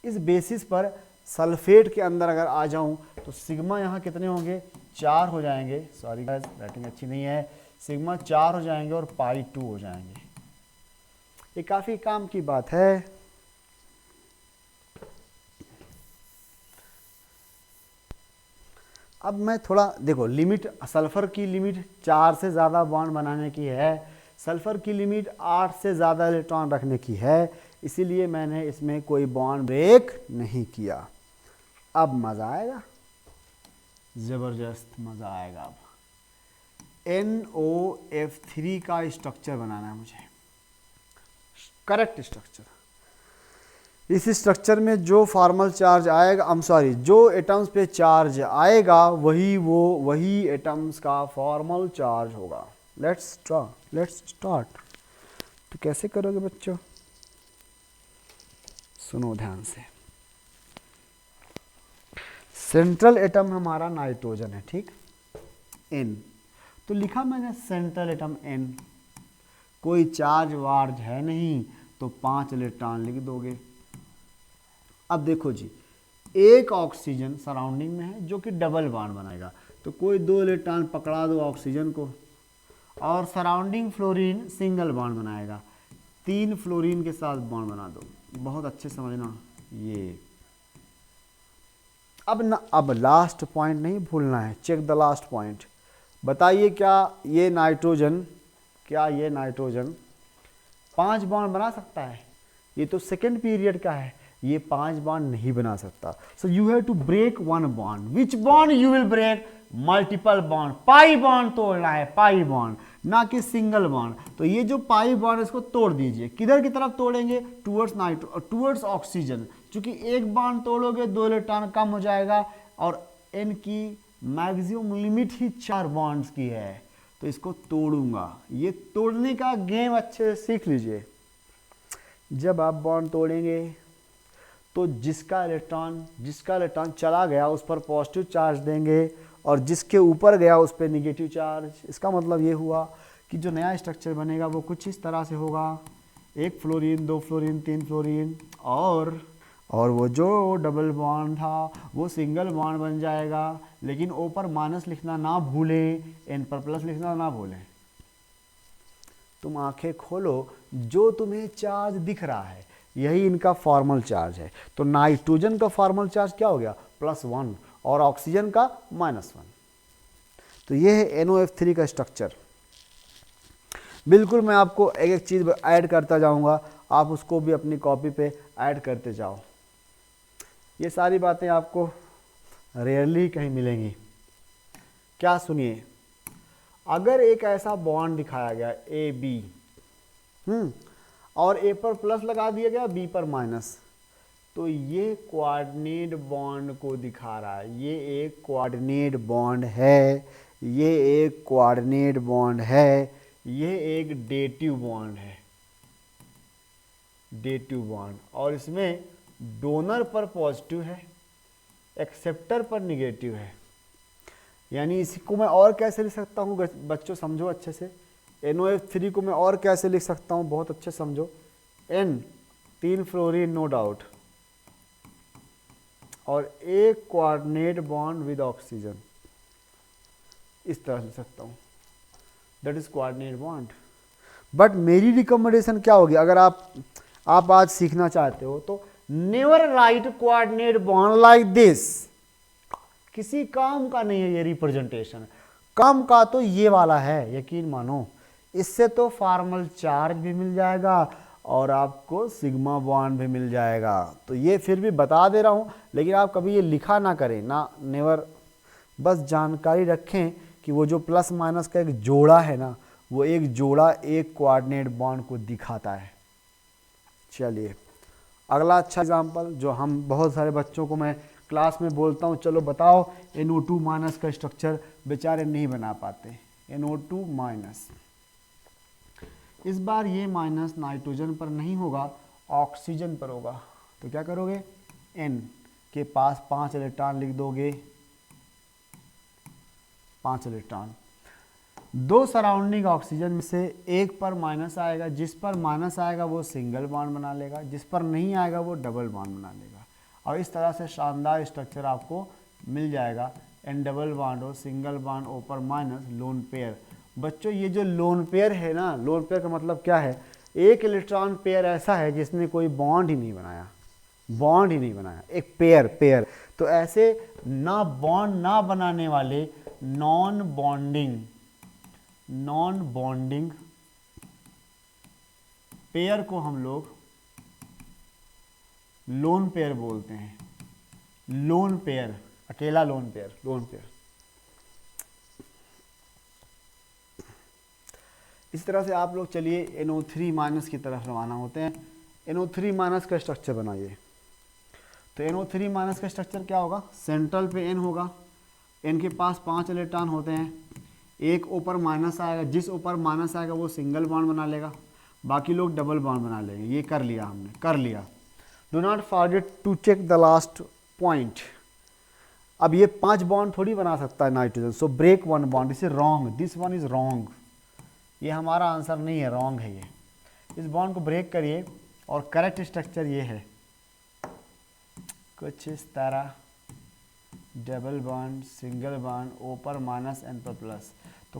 इस बेसिस पर सल्फेट के अंदर अगर आ जाऊँ तो सिग्मा यहाँ कितने होंगे? 4 हो जाएंगे। सॉरी गाइस, राइटिंग अच्छी नहीं है। सिग्मा 4 हो जाएंगे और पाई 2 हो जाएंगे। ये काफ़ी काम की बात है। अब मैं थोड़ा देखो, लिमिट सल्फ़र की लिमिट 4 से ज़्यादा बॉन्ड बनाने की है, सल्फ़र की लिमिट 8 से ज़्यादा इलेक्ट्रॉन रखने की है, इसीलिए मैंने इसमें कोई बॉन्ड ब्रेक नहीं किया। अब मज़ा आएगा, ज़बरदस्त मज़ा आएगा। अब NOF3 का स्ट्रक्चर बनाना है मुझे, करेक्ट स्ट्रक्चर। इस स्ट्रक्चर में जो फॉर्मल चार्ज आएगा, जो एटम्स पे चार्ज आएगा वही एटम्स का फॉर्मल चार्ज होगा। Let's start. तो कैसे करोगे बच्चों? सुनो ध्यान से। सेंट्रल एटम हमारा नाइट्रोजन है, ठीक, N। तो लिखा मैंने सेंट्रल एटम N, कोई चार्ज वार्ज है नहीं तो 5 इलेक्ट्रॉन लिख दोगे। अब देखो जी, एक ऑक्सीजन सराउंडिंग में है जो कि डबल बॉन्ड बनाएगा, तो कोई 2 इलेक्ट्रॉन पकड़ा दो ऑक्सीजन को, और सराउंडिंग फ्लोरीन सिंगल बॉन्ड बनाएगा, 3 फ्लोरीन के साथ बॉन्ड बना दो। बहुत अच्छे समझना ये। अब लास्ट पॉइंट नहीं भूलना है, चेक द लास्ट पॉइंट। बताइए क्या ये नाइट्रोजन 5 बॉन्ड बना सकता है? ये तो सेकेंड पीरियड का है, ये 5 बॉन्ड नहीं बना सकता। So you have to break 1 bond. Which bond you will break? Multiple bond, pi bond तोड़ना है, पाई बॉन्ड, ना कि सिंगल बॉन्ड। तो ये जो पाई बॉन्ड इसको तोड़ दीजिए। किधर की तरफ तोड़ेंगे? Towards oxygen. क्योंकि एक बॉन्ड तोड़ोगे 2 इलेक्ट्रॉन कम हो जाएगा, और N की मैक्सिमम लिमिट ही 4 बॉन्ड्स की है, तो इसको तोड़ूंगा। ये तोड़ने का गेम अच्छे से सीख लीजिए। जब आप बॉन्ड तोड़ेंगे तो जिसका इलेक्ट्रॉन चला गया उस पर पॉजिटिव चार्ज देंगे, और जिसके ऊपर गया उस पर निगेटिव चार्ज। इसका मतलब ये हुआ कि जो नया स्ट्रक्चर बनेगा वो कुछ इस तरह से होगा, 1 फ्लोरीन, 2 फ्लोरीन, 3 फ्लोरीन, और वो जो डबल बॉन्ड था वो सिंगल बॉन्ड बन जाएगा। लेकिन O पर माइनस लिखना ना भूलें, N पर प्लस लिखना ना भूलें। तुम आंखें खोलो, जो तुम्हें चार्ज दिख रहा है यही इनका फॉर्मल चार्ज है। तो नाइट्रोजन का फॉर्मल चार्ज क्या हो गया? +1, और ऑक्सीजन का -1। तो ये है NOF3 का स्ट्रक्चर। बिल्कुल मैं आपको एक एक चीज़ ऐड करता जाऊंगा, आप उसको भी अपनी कॉपी पे ऐड करते जाओ। ये सारी बातें आपको रेयरली कहीं मिलेंगी। क्या सुनिए, अगर एक ऐसा बॉन्ड दिखाया गया AB, और A पर प्लस लगा दिया गया, B पर माइनस, तो ये कोऑर्डिनेट बॉन्ड को दिखा रहा है। ये एक कोऑर्डिनेट बॉन्ड है, ये एक कोऑर्डिनेट बॉन्ड है, ये एक डेटिव बॉन्ड है, डेटिव बॉन्ड। और इसमें डोनर पर पॉजिटिव है, एक्सेप्टर पर निगेटिव है। यानी इसको मैं और कैसे लिख सकता हूँ बच्चों, समझो अच्छे से। NOF3 को मैं और कैसे लिख सकता हूँ, बहुत अच्छे समझो। N 3 फ्लोरीन नो डाउट, और एक कोऑर्डिनेट बॉन्ड विद ऑक्सीजन, इस तरह लिख सकता हूँ, that is coordinate bond. But मेरी रिकमेंडेशन क्या होगी, अगर आप आज सीखना चाहते हो तो never write coordinate bond like this. किसी काम का नहीं है ये रिप्रेजेंटेशन। काम का तो ये वाला है, यकीन मानो। इससे तो फॉर्मल चार्ज भी मिल जाएगा और आपको सिग्मा बॉन्ड भी मिल जाएगा। तो ये फिर भी बता दे रहा हूँ, लेकिन आप कभी ये लिखा ना करें ना, नेवर। बस जानकारी रखें कि वो जो प्लस माइनस का एक जोड़ा है ना, वो एक जोड़ा एक कोऑर्डिनेट बॉन्ड को दिखाता है। चलिए अगला अच्छा एग्जाम्पल जो हम बहुत सारे बच्चों को मैं क्लास में बोलता हूँ, चलो बताओ NO2 माइनस का स्ट्रक्चर, बेचारे नहीं बना पाते। NO2 माइनस, इस बार ये माइनस नाइट्रोजन पर नहीं होगा, ऑक्सीजन पर होगा। तो क्या करोगे, N के पास 5 इलेक्ट्रॉन लिख दोगे, 5 इलेक्ट्रॉन। दो सराउंडिंग ऑक्सीजन में से एक पर माइनस आएगा, जिस पर माइनस आएगा वो सिंगल बॉन्ड बना लेगा, जिस पर नहीं आएगा वो डबल बॉन्ड बना लेगा। और इस तरह से शानदार स्ट्रक्चर आपको मिल जाएगा। N डबल बॉन्ड हो, सिंगल बॉन्ड O पर माइनस, लोन पेयर। बच्चों ये जो लोन पेयर है ना, लोन पेयर का मतलब क्या है, एक इलेक्ट्रॉन पेयर ऐसा है जिसने कोई बॉन्ड ही नहीं बनाया, बॉन्ड ही नहीं बनाया, एक पेयर। तो ऐसे ना बॉन्ड ना बनाने वाले नॉन बॉन्डिंग पेयर को हम लोग लोन पेयर बोलते हैं। लोन पेयर, अकेला लोन पेयर। इस तरह से आप लोग चलिए NO3 माइनस की तरफ रवाना होते हैं। NO3 माइनस का स्ट्रक्चर बनाइए। तो NO3 माइनस का स्ट्रक्चर क्या होगा, सेंट्रल पे N होगा, N के पास 5 इलेक्ट्रॉन होते हैं, एक ऊपर माइनस आएगा, जिस ऊपर माइनस आएगा वो सिंगल बॉन्ड बना लेगा, बाकी लोग डबल बॉन्ड बना लेंगे। ये कर लिया हमने, कर लिया। Do not forget to check the last point. अब ये 5 बॉन्ड थोड़ी बना सकता है nitrogen, so break 1 bond, this is wrong, this one is wrong, ये हमारा आंसर नहीं है, रॉन्ग है ये। इस बॉन्ड को ब्रेक करिए और करेक्ट स्ट्रक्चर ये है कुछ इस तरह, double bond, single bond, O पर माइनस N पर प्लस। तो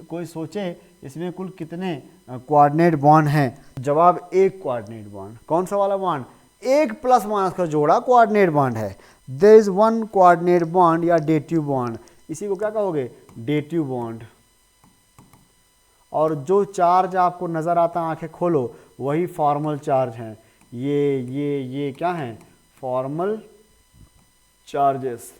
कोई सोचे इसमें कुल कितने कोऑर्डिनेट बॉन्ड हैं? जवाब एक कोऑर्डिनेट बॉन्ड। कौन सा वाला बॉन्ड? एक प्लस माइनस का जोड़ा कोऑर्डिनेट बॉन्ड है। There is one coordinate bond या डेटिव बॉन्ड, इसी को क्या कहोगे, डेटिव बॉन्ड। और जो चार्ज आपको नजर आता है, आंखें खोलो, वही फॉर्मल चार्ज हैं। ये क्या हैं, फॉर्मल चार्जेस।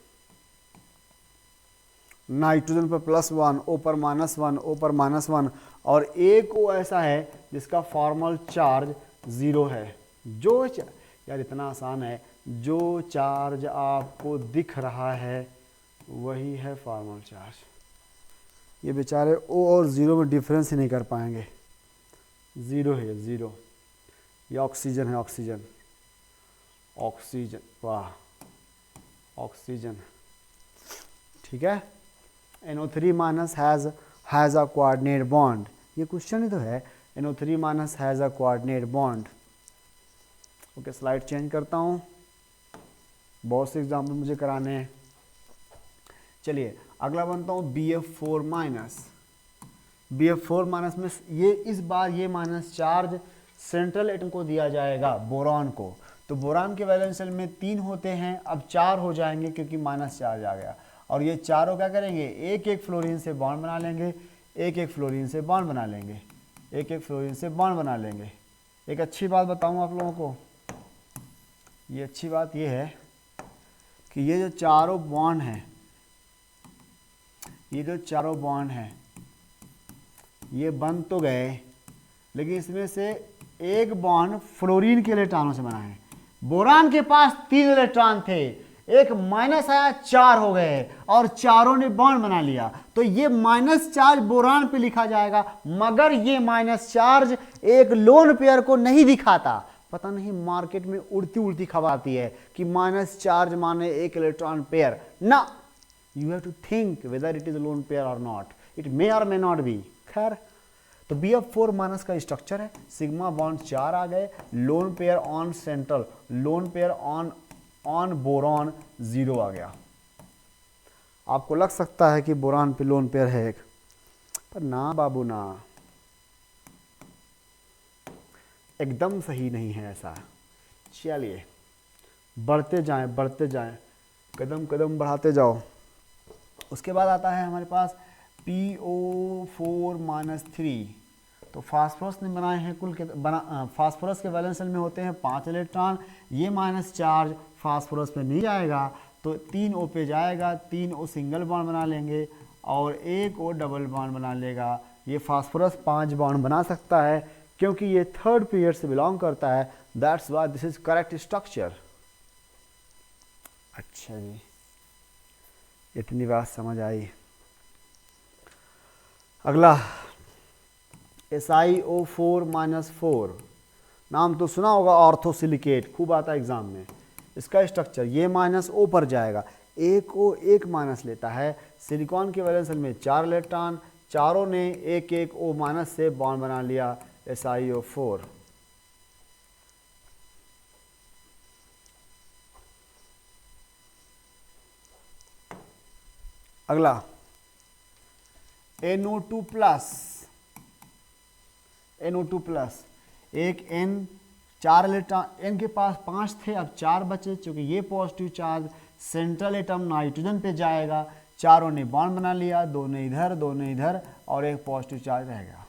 नाइट्रोजन पर +1, O पर -1, O पर -1, और एक O ऐसा है जिसका फॉर्मल चार्ज 0 है। जो यार इतना आसान है, जो चार्ज आपको दिख रहा है वही है फॉर्मल चार्ज। ये बेचारे O और 0 में डिफरेंस ही नहीं कर पाएंगे। 0 है, 0। ये ऑक्सीजन है, ऑक्सीजन, वाह, ऑक्सीजन, ठीक है। NO3 minus has a coordinate bond, ये क्वेश्चन ही तो है। NO3 minus has a coordinate bond. Okay, slide change करता हूँ, बहुत से एग्जाम्पल मुझे कराने हैं। चलिए अगला बनता हूँ BF4 माइनस। BF4 माइनस में ये इस बार ये माइनस चार्ज सेंट्रल एटम को दिया जाएगा, बोरॉन को। तो बोरॉन के वैलेंस शेल में 3 होते हैं, अब 4 हो जाएंगे क्योंकि माइनस चार्ज आ गया। और ये चारों क्या करेंगे, एक एक फ्लोरीन से बॉन्ड बना लेंगे, एक एक फ्लोरीन से बॉन्ड बना लेंगे, एक एक फ्लोरीन से बॉन्ड बना लेंगे। एक अच्छी बात बताऊँ आप लोगों को, ये अच्छी बात ये है कि ये जो चारों बॉन्ड हैं, ये बन तो गए, लेकिन इसमें से एक बॉन्ड फ्लोरीन के इलेक्ट्रॉनों से बना है। बोरान के पास 3 इलेक्ट्रॉन थे, एक माइनस आया, 4 हो गए, और चारों ने बॉन्ड बना लिया। तो ये माइनस चार्ज बोरान पे लिखा जाएगा, मगर ये माइनस चार्ज एक लोन पेयर को नहीं दिखाता। पता नहीं मार्केट में उड़ती खबर आती है कि माइनस चार्ज माने एक इलेक्ट्रॉन पेयर ना, you have to think whether it is lone pair और नॉट, इट मे और मे नॉट बी। खैर, तो BF4 माइनस का स्ट्रक्चर है, सिग्मा बॉन्ड 4 आ गए, loan pair on central, loan pair on boron 0 आ गया। आपको लग सकता है कि बोरॉन पे लोन पेयर है एक, पर ना बाबू ना, एकदम सही नहीं है ऐसा। चलिए बढ़ते जाएं, कदम कदम बढ़ाते जाओ। उसके बाद आता है हमारे पास PO4-3। तो फास्फोरस ने बनाए हैं कुल के फास्फोरस के वैलेंस शेल में होते हैं 5 इलेक्ट्रॉन। ये माइनस चार्ज फास्फोरस पे नहीं जाएगा तो 3 O पे जाएगा, 3 O सिंगल बॉन्ड बना लेंगे और 1 O डबल बॉन्ड बना लेगा। ये फास्फोरस 5 बॉन्ड बना सकता है क्योंकि ये 3rd पीरियड से बिलोंग करता है। That's why this is correct structure. अच्छा जी, इतनी बात समझ आई। अगला SiO4-4, नाम तो सुना होगा, ऑर्थोसिलिकेट, खूब आता है एग्जाम में। इसका स्ट्रक्चर ये माइनस O पर जाएगा, एक O एक माइनस लेता है। सिलिकॉन के वैलेंस शेल में 4 इलेक्ट्रॉन, चारों ने एक एक O माइनस से बॉन्ड बना लिया SiO4। अगला NO2+, एक N, 4 इलेक्ट्रॉन, N के पास 5 थे, अब 4 बचे। चूंकि ये positive charge central atom nitrogen पे जाएगा, चारों ने बॉन्ड बना लिया, 2 ने इधर 2 ने इधर और एक पॉजिटिव चार्ज रह गया।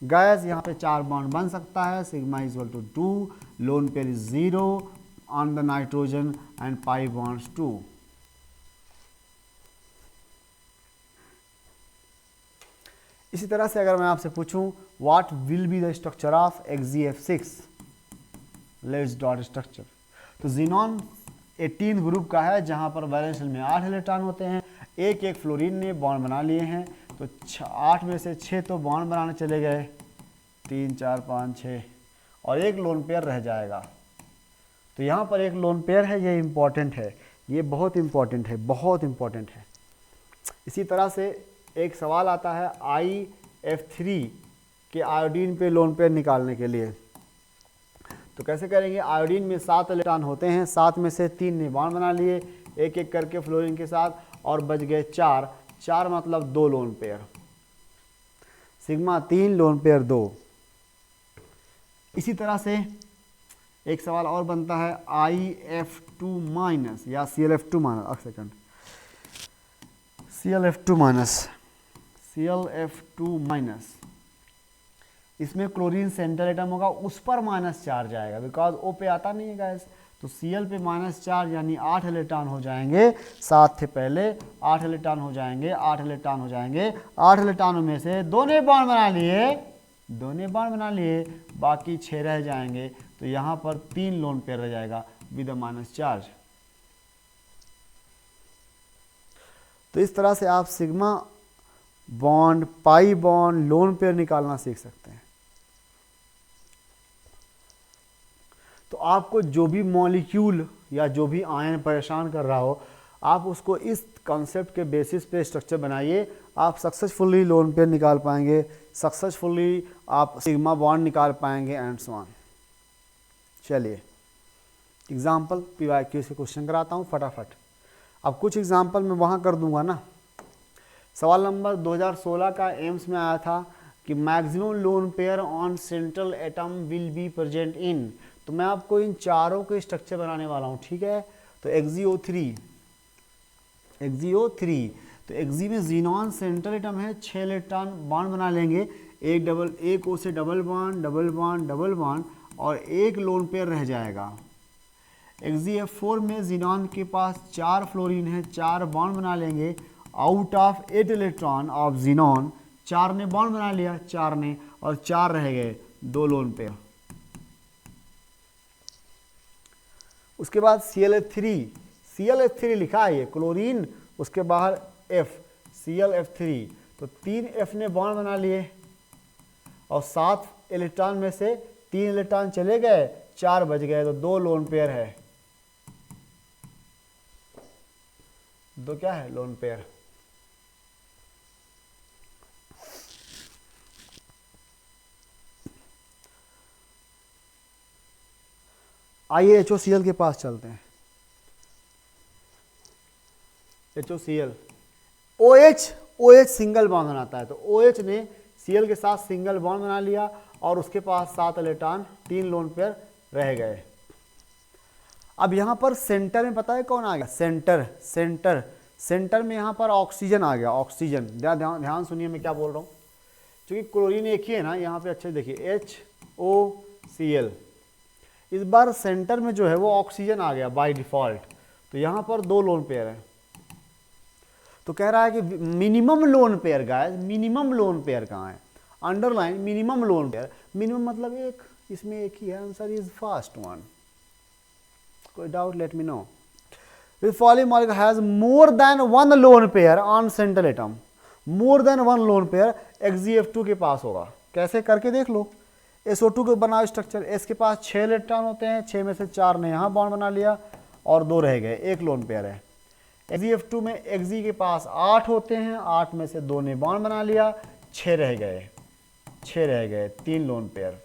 गैस यहाँ पे 4 बॉन्ड बन सकता है, sigma is equal to 2, lone pair is 0 on the nitrogen and pi bonds 2। इसी तरह से अगर मैं आपसे पूछूं what will be the structure of XeF6, let's dot structure, तो जीनॉन 18 ग्रुप का है जहां पर वैलेंस शेल में 8 इलेक्ट्रॉन होते हैं। एक एक फ्लोरीन ने बॉन्ड बना लिए हैं, तो 8 में से 6 तो बॉन्ड बनाने चले गए, 3 4 5 6, और एक लोन पेयर रह जाएगा। तो यहाँ पर एक लोन पेयर है, ये इंपॉर्टेंट है, ये बहुत इंपॉर्टेंट है, बहुत इंपॉर्टेंट है। इसी तरह से एक सवाल आता है IF3 के आयोडीन पे लोन पेयर निकालने के लिए। तो कैसे करेंगे, आयोडीन में 7 इलेक्ट्रॉन होते हैं, 7 में से 3 ने बॉन्ड बना लिए एक एक करके फ्लोरीन के साथ, और बच गए 4, 4 मतलब 2 lone pair, sigma 3 lone pair 2। इसी तरह से एक सवाल और बनता है IF2- या ClF2-, ClF2-, इसमें क्लोरीन सेंट्रल एटम होगा, उस पर माइनस चार्ज आएगा बिकॉज O पे आता नहीं है गैस, तो Cl पे माइनस चार्ज यानी 8 इलेक्ट्रॉन हो जाएंगे, 7 थे पहले, 8 इलेक्ट्रॉन हो जाएंगे, 8 इलेक्ट्रॉन हो जाएंगे। 8 इलेक्ट्रॉनों में से 2 ने बॉन्ड बना लिए, बाकी 6 रह जाएंगे। तो यहाँ पर 3 लोन पेयर रह जाएगा विद अ माइनस चार्ज। तो इस तरह से आप sigma bond, pi bond, lone pair निकालना सीख सकते हैं। तो आपको जो भी मॉलिक्यूल या जो भी आयन परेशान कर रहा हो, आप उसको इस कॉन्सेप्ट के बेसिस पे स्ट्रक्चर बनाइए, आप सक्सेसफुली लोन पेयर निकाल पाएंगे, सक्सेसफुली आप सिग्मा बॉन्ड निकाल पाएंगे एंड सो ऑन। चलिए एग्जाम्पल PYQ से क्वेश्चन कराता हूँ फटाफट। अब कुछ एग्जाम्पल मैं वहाँ कर दूंगा ना। सवाल नंबर 2016 का एम्स में आया था कि maximum loan pair on central atom will be present in. तो मैं आपको इन चारों के स्ट्रक्चर बनाने वाला हूँ, ठीक है। तो XeO3, तो Xe में जीनॉन सेंट्रल एटम है, 6 इलेक्ट्रॉन बॉन्ड बना लेंगे, एक O से डबल बॉन्ड और एक लोन पेयर रह जाएगा। XeF4 में जीनॉन के पास 4 फ्लोरीन है, 4 बॉन्ड बना लेंगे, out of 8 electron of xenon 4 ने बॉन्ड बना लिया, 4 ने, और 4 रह गए, 2 लोन पेयर। उसके बाद ClF3 लिखा है, ये क्लोरीन, उसके बाहर F, ClF3, तो 3 F ने बॉन्ड बना लिए और 7 इलेक्ट्रॉन में से 3 इलेक्ट्रॉन चले गए, 4 बच गए, तो 2 लोन पेयर है, 2 क्या है, लोन पेयर। आइए HOCl के पास चलते हैं। HOCl, OH सिंगल बॉन्ड बनाता है, तो OH ने Cl के साथ सिंगल बॉन्ड बना लिया और उसके पास 7 इलेक्ट्रॉन, 3 लोन पेयर रह गए। अब यहाँ पर सेंटर में पता है कौन आ गया, सेंटर, सेंटर में यहाँ पर ऑक्सीजन आ गया, ऑक्सीजन। ध्यान सुनिए मैं क्या बोल रहा हूँ, क्योंकि क्लोरीन एक ही है ना, यहाँ पे अच्छे देखिए HOCl, इस बार सेंटर में जो है वो ऑक्सीजन आ गया बाय डिफॉल्ट, तो यहाँ पर 2 लोन पेयर है। तो कह रहा है कि minimum lone pair guys, minimum lone pair कहाँ है, underline minimum lone pair, minimum मतलब एक, इसमें एक ही है, आंसर इज फर्स्ट वन। कोई doubt let me know. With following molecule has more than one lone pair on central atom, more than one lone pair XeF2 के पास होगा। कैसे करके देख लो, SO2 के बनाओ स्ट्रक्चर, S के पास 6 इलेक्ट्रॉन होते हैं, 6 में से 4 ने यहाँ बॉन्ड बना लिया और 2 रह गए, एक लोन पेयर है। XeF2 में Xe के पास 8 होते हैं, 8 में से 2 ने बॉन्ड बना लिया, 6 रह गए, 3 लोन पेयर।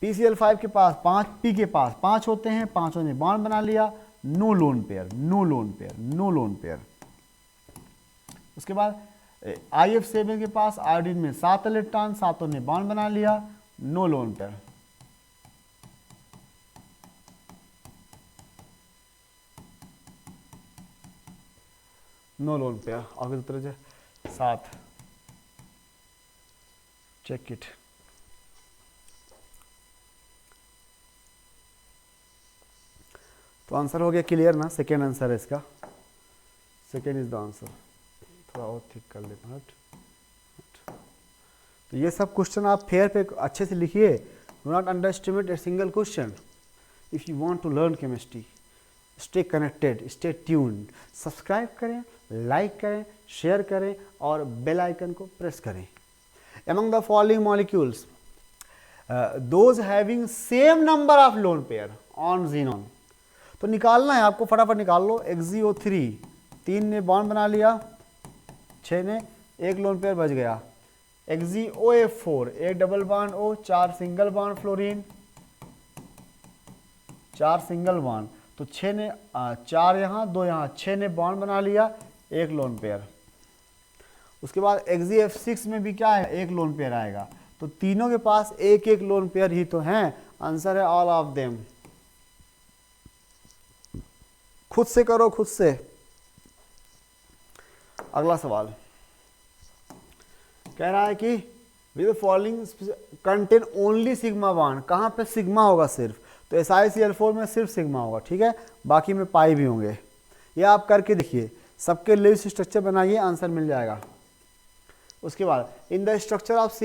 PCl5 के पास 5, P के पास 5 होते हैं, 5 ने बॉन्ड बना लिया, नो लोन पेयर। उसके बाद IF7 के पास आयोडीन में 7 इलेक्ट्रॉन, 7 ने बॉन्ड बना लिया, no lone pair. No lone pair, आगे तरह से 7, चेक इट। तो आंसर हो गया क्लियर ना, सेकेंड आंसर है इसका, सेकेंड इज द आंसर। थोड़ा और ठीक कर लेते हैं, तो ये सब क्वेश्चन आप फेयर पे अच्छे से लिखिए, do not underestimate a single question. If you want to learn chemistry, stay connected, stay tuned, subscribe करें, लाइक करें, शेयर करें और बेल आइकन को प्रेस करें। Among the following molecules, those having same number of lone pair on xenon, तो निकालना है आपको, फटाफट निकाल लो। XeO3 3 ने बॉन्ड बना लिया, 6 ने, एक लोन पेयर बच गया। XeOF4 एक double bond O, 4 single bond fluorine, 4 single bond, तो 6 ने 4 यहाँ 2 यहाँ, 6 ने बॉन्ड बना लिया, एक लोन पेयर। उसके बाद XeF6 में भी क्या है, एक लोन पेयर आएगा, तो तीनों के पास एक एक लोन पेयर ही तो हैं, आंसर है ऑल ऑफ देम। खुद से करो, खुद से। अगला सवाल कह रहा है कि with following contain only sigma bond, कहाँ पे सिग्मा होगा सिर्फ, तो SiCl4 में सिर्फ सिग्मा होगा, ठीक है, बाकी में पाई भी होंगे। ये आप करके देखिए, सबके लिस्ट स्ट्रक्चर बनाइए, आंसर मिल जाएगा। उसके बाद in the structure of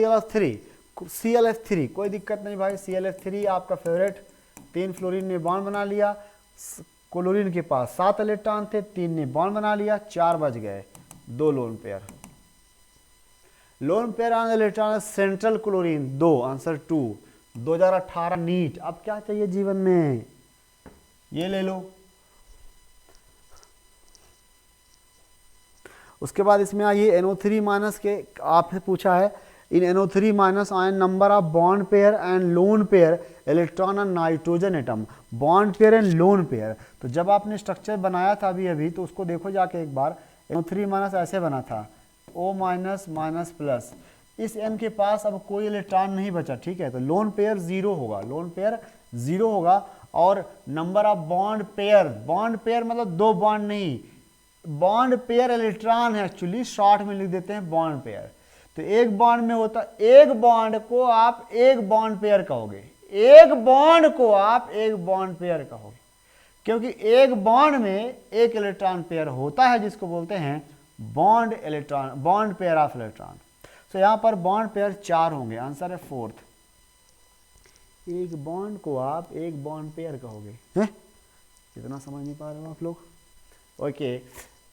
ClF3, कोई दिक्कत नहीं भाई, ClF3 आपका फेवरेट, 3 फ्लोरीन ने बॉन्ड बना लिया, क्लोरीन के पास 7 इलेक्ट्रॉन थे, 3 ने बॉन्ड बना लिया, 4 बच गए, 2 lone pair. Lone pair on electron central chlorine 2, answer 2, 2018 NEET. अब क्या चाहिए जीवन में, ये ले लो। उसके बाद इसमें आइए NO3 माइनस के, आपसे पूछा है इन NO3 minus ion number of bond pair and lone pair electron and nitrogen atom, bond pair and lone pair. तो जब आपने स्ट्रक्चर बनाया था अभी तो उसको देखो जाके एक बार, NO3 माइनस ऐसे बना था, O माइनस माइनस प्लस, इस N के पास अब कोई इलेक्ट्रॉन नहीं बचा, ठीक है, तो लोन पेयर 0 होगा, लोन पेयर 0 होगा। और नंबर ऑफ बॉन्ड पेयर मतलब 2 बॉन्ड नहीं, बॉन्ड पेयर इलेक्ट्रॉन है, एक्चुअली शॉर्ट में लिख देते हैं बॉन्ड पेयर। तो एक बॉन्ड में होता, एक बॉन्ड को आप एक बॉन्ड पेयर कहोगे, एक बॉन्ड को आप एक बॉन्ड पेयर कहोगे, क्योंकि एक बॉन्ड में एक इलेक्ट्रॉन पेयर होता है, जिसको बोलते हैं बॉन्ड पेयर ऑफ इलेक्ट्रॉन। तो यहाँ पर बॉन्ड पेयर 4 होंगे, आंसर है 4th। एक बॉन्ड को आप एक बॉन्ड पेयर कहोगे, हैं? इतना समझ नहीं पा रहे हो आप लोग? ओके,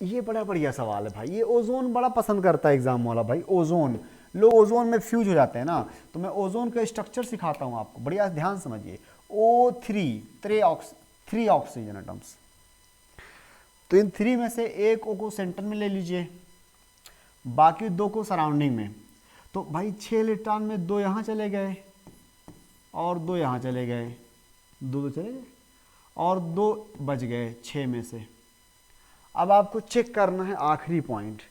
ये बड़ा बढ़िया सवाल है भाई, ये ओजोन बड़ा पसंद करता है एग्जाम वाला भाई, ओजोन, लोग ओजोन में फ्यूज हो जाते हैं ना, तो मैं ओजोन का स्ट्रक्चर सिखाता हूँ आपको, बढ़िया ध्यान समझिए। O3 3 ऑक्सीजन एटम्स, तो इन 3 में से एक O को सेंटर में ले लीजिए, बाकी 2 को सराउंडिंग में। तो भाई 6 इलेक्ट्रॉन में 2 यहाँ चले गए और 2 यहाँ चले गए, 2 चले गए और 2 बच गए 6 में से। अब आपको चेक करना है आखिरी पॉइंट,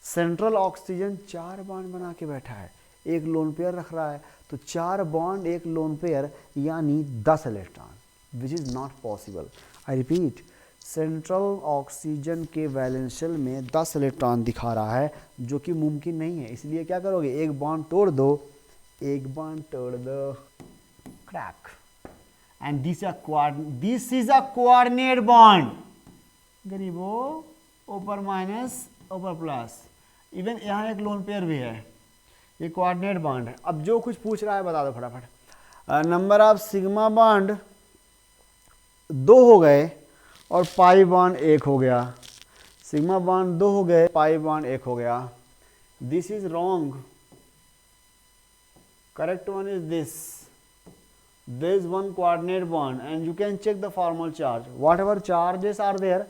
सेंट्रल ऑक्सीजन 4 बॉन्ड बना के बैठा है, एक लोन पेयर रख रहा है, तो 4 बॉन्ड एक लोन पेयर यानी 10 electron, which is not possible. I repeat, central oxygen के वैलेंशियल में 10 इलेक्ट्रॉन दिखा रहा है, जो कि मुमकिन नहीं है। इसलिए क्या करोगे, एक बॉन्ड तोड़ दो, एक बॉन्ड तोड़ दो, crack, and this is a coordinate bond. गरीबो, ऊपर माइनस ऊपर प्लस, इवन यहाँ एक लोन पेयर भी है, ये कोऑर्डिनेट बॉन्ड है। अब जो कुछ पूछ रहा है बता दो फटाफट। नंबर ऑफ सिग्मा बॉन्ड 2 हो गए और पाई बॉन्ड 1 हो गया। सिग्मा बॉन्ड 2 हो गए, पाई बॉन्ड 1 हो गया। This is wrong, correct one is this, there is one coordinate bond and you can check the formal charge, whatever charges are there,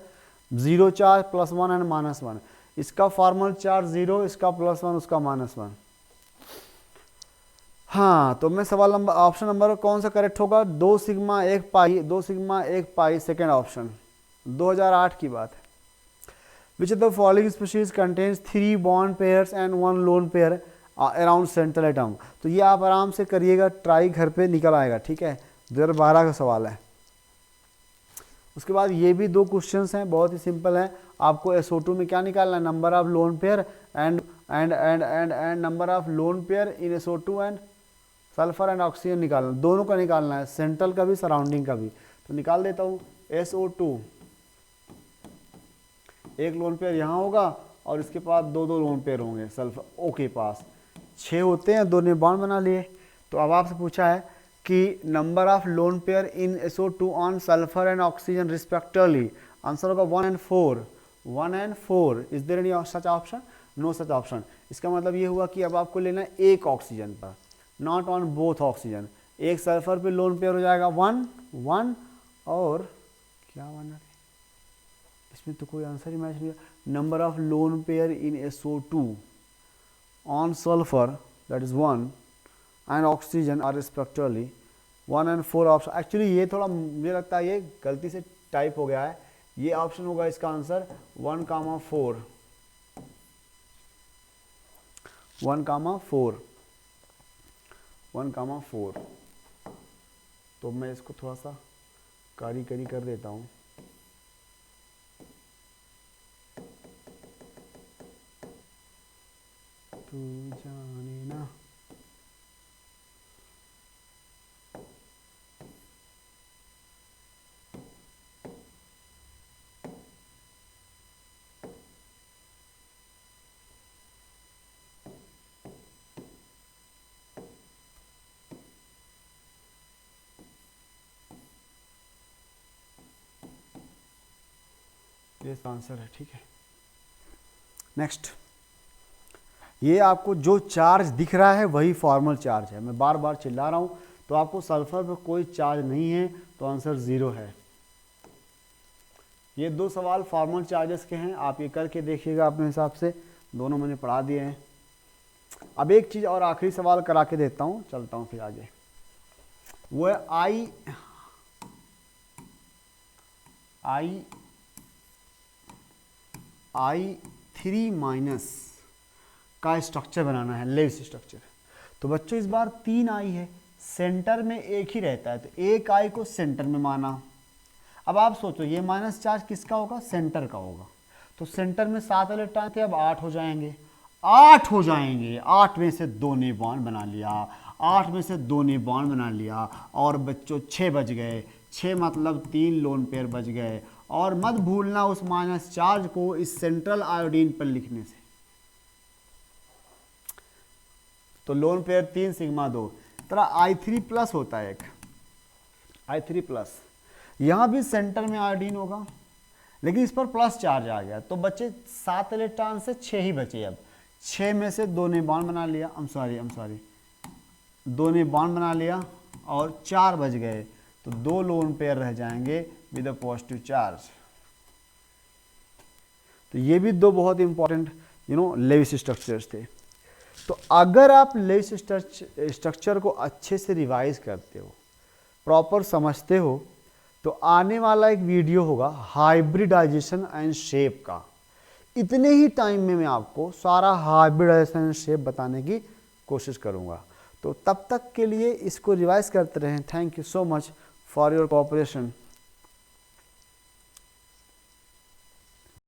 0 charge, +1 and -1, इसका formal charge 0, इसका +1, उसका -1। हाँ, तो मैं सवाल नंबर ऑप्शन नंबर कौन सा करेक्ट होगा, 2 सिग्मा 1 पाई, 2 सिग्मा 1 पाई, सेकेंड ऑप्शन, 2008 की बात है। Which of the following species contains 3 bond pairs and 1 lone pair around central atom. तो ये आप आराम से करिएगा, ट्राई घर पे निकल आएगा, ठीक है। 2012 का सवाल है। उसके बाद ये भी 2 क्वेश्चंस हैं, बहुत ही सिंपल है। आपको SO2 में क्या निकालना है, number of lone pair and number of lone pair in SO2 and sulphur and oxygen निकालना, दोनों का निकालना है, सेंट्रल का भी सराउंडिंग का भी। तो निकाल देता हूँ, SO2 एक लोन पेयर यहाँ होगा और इसके पास 2 लोन पेयर होंगे सल्फर O के पास, 6 होते हैं, 2 ने बॉन्ड बना लिए। तो अब आपसे पूछा है कि number of lone pair in SO2 on sulphur and oxygen respectively, answer होगा 1 and 4, 1 and 4। Is there any such option, no such option. इसका मतलब ये हुआ कि अब आपको लेना है एक ऑक्सीजन पर, नॉट ऑन बोथ ऑक्सीजन। एक सल्फर पे लोन पेयर हो जाएगा 1 1 और क्या 1 है, इसमें तो कोई आंसर ही मैच नहीं। Number of lone pair in SO2 on sulfur, that is 1, and oxygen are respectively 1 and 4 option. Actually ये थोड़ा मुझे लगता है ये गलती से टाइप हो गया है, ये ऑप्शन होगा इसका आंसर 1, 4, 1, 4, 1, 4। तो मैं इसको थोड़ा सा कारीगरी कर देता हूँ। तू जाने ना, ये आंसर है, ठीक है। नेक्स्ट, ये आपको जो चार्ज दिख रहा है वही फॉर्मल चार्ज है। मैं बार बार चिल्ला रहा हूँ, तो आपको सल्फर पर कोई चार्ज नहीं है, तो आंसर 0 है। ये 2 सवाल फॉर्मल चार्जेस के हैं, आप ये करके देखिएगा अपने हिसाब से, दोनों मैंने पढ़ा दिए हैं। अब एक चीज़ और आखिरी सवाल करा के देता हूँ, चलता हूँ फिर आगे। वो है I3- का स्ट्रक्चर बनाना है, लेविस स्ट्रक्चर। तो बच्चों इस बार 3 I है, सेंटर में एक ही रहता है, तो एक I को सेंटर में माना। अब आप सोचो ये माइनस चार्ज किसका होगा, सेंटर का होगा। तो सेंटर में 7 इलेक्ट्रॉन थे, अब 8 हो जाएंगे, 8 हो जाएंगे। 8 में से 2 ने बॉन्ड बना लिया, 8 में से 2 ने बॉन्ड बना लिया, और बच्चों 6 बच गए। 6 मतलब 3 लोन पेयर बच गए। और मत भूलना उस माइनस चार्ज को इस सेंट्रल आयोडीन पर लिखने से। तो लोन पेयर 3 सिग्मा 2, तरह I3+ होता है एक, I3+। यहाँ भी सेंटर में आयोडीन होगा, लेकिन इस पर प्लस चार्ज आ गया, तो बच्चे 7 इलेक्ट्रॉन से 6 ही बचे। अब 6 में से 2 ने बॉन्ड बना लिया, I'm sorry 2 ने बॉन्ड बना लिया और 4 बच गए, तो 2 लोन पेयर रह जाएंगे विद अ पॉजिटिव चार्ज। तो ये भी 2 बहुत इंपॉर्टेंट लेविस स्ट्रक्चर्स थे। तो अगर आप लेविस स्ट्रक्चर को अच्छे से रिवाइज करते हो, प्रॉपर समझते हो, तो आने वाला एक वीडियो होगा हाइब्रिडाइजेशन एंड शेप का। इतने ही टाइम में मैं आपको सारा हाइब्रिडाइजेशन एंड शेप बताने की कोशिश करूंगा। तो तब तक के लिए इसको रिवाइज करते रहें। Thank you so much for your cooperation.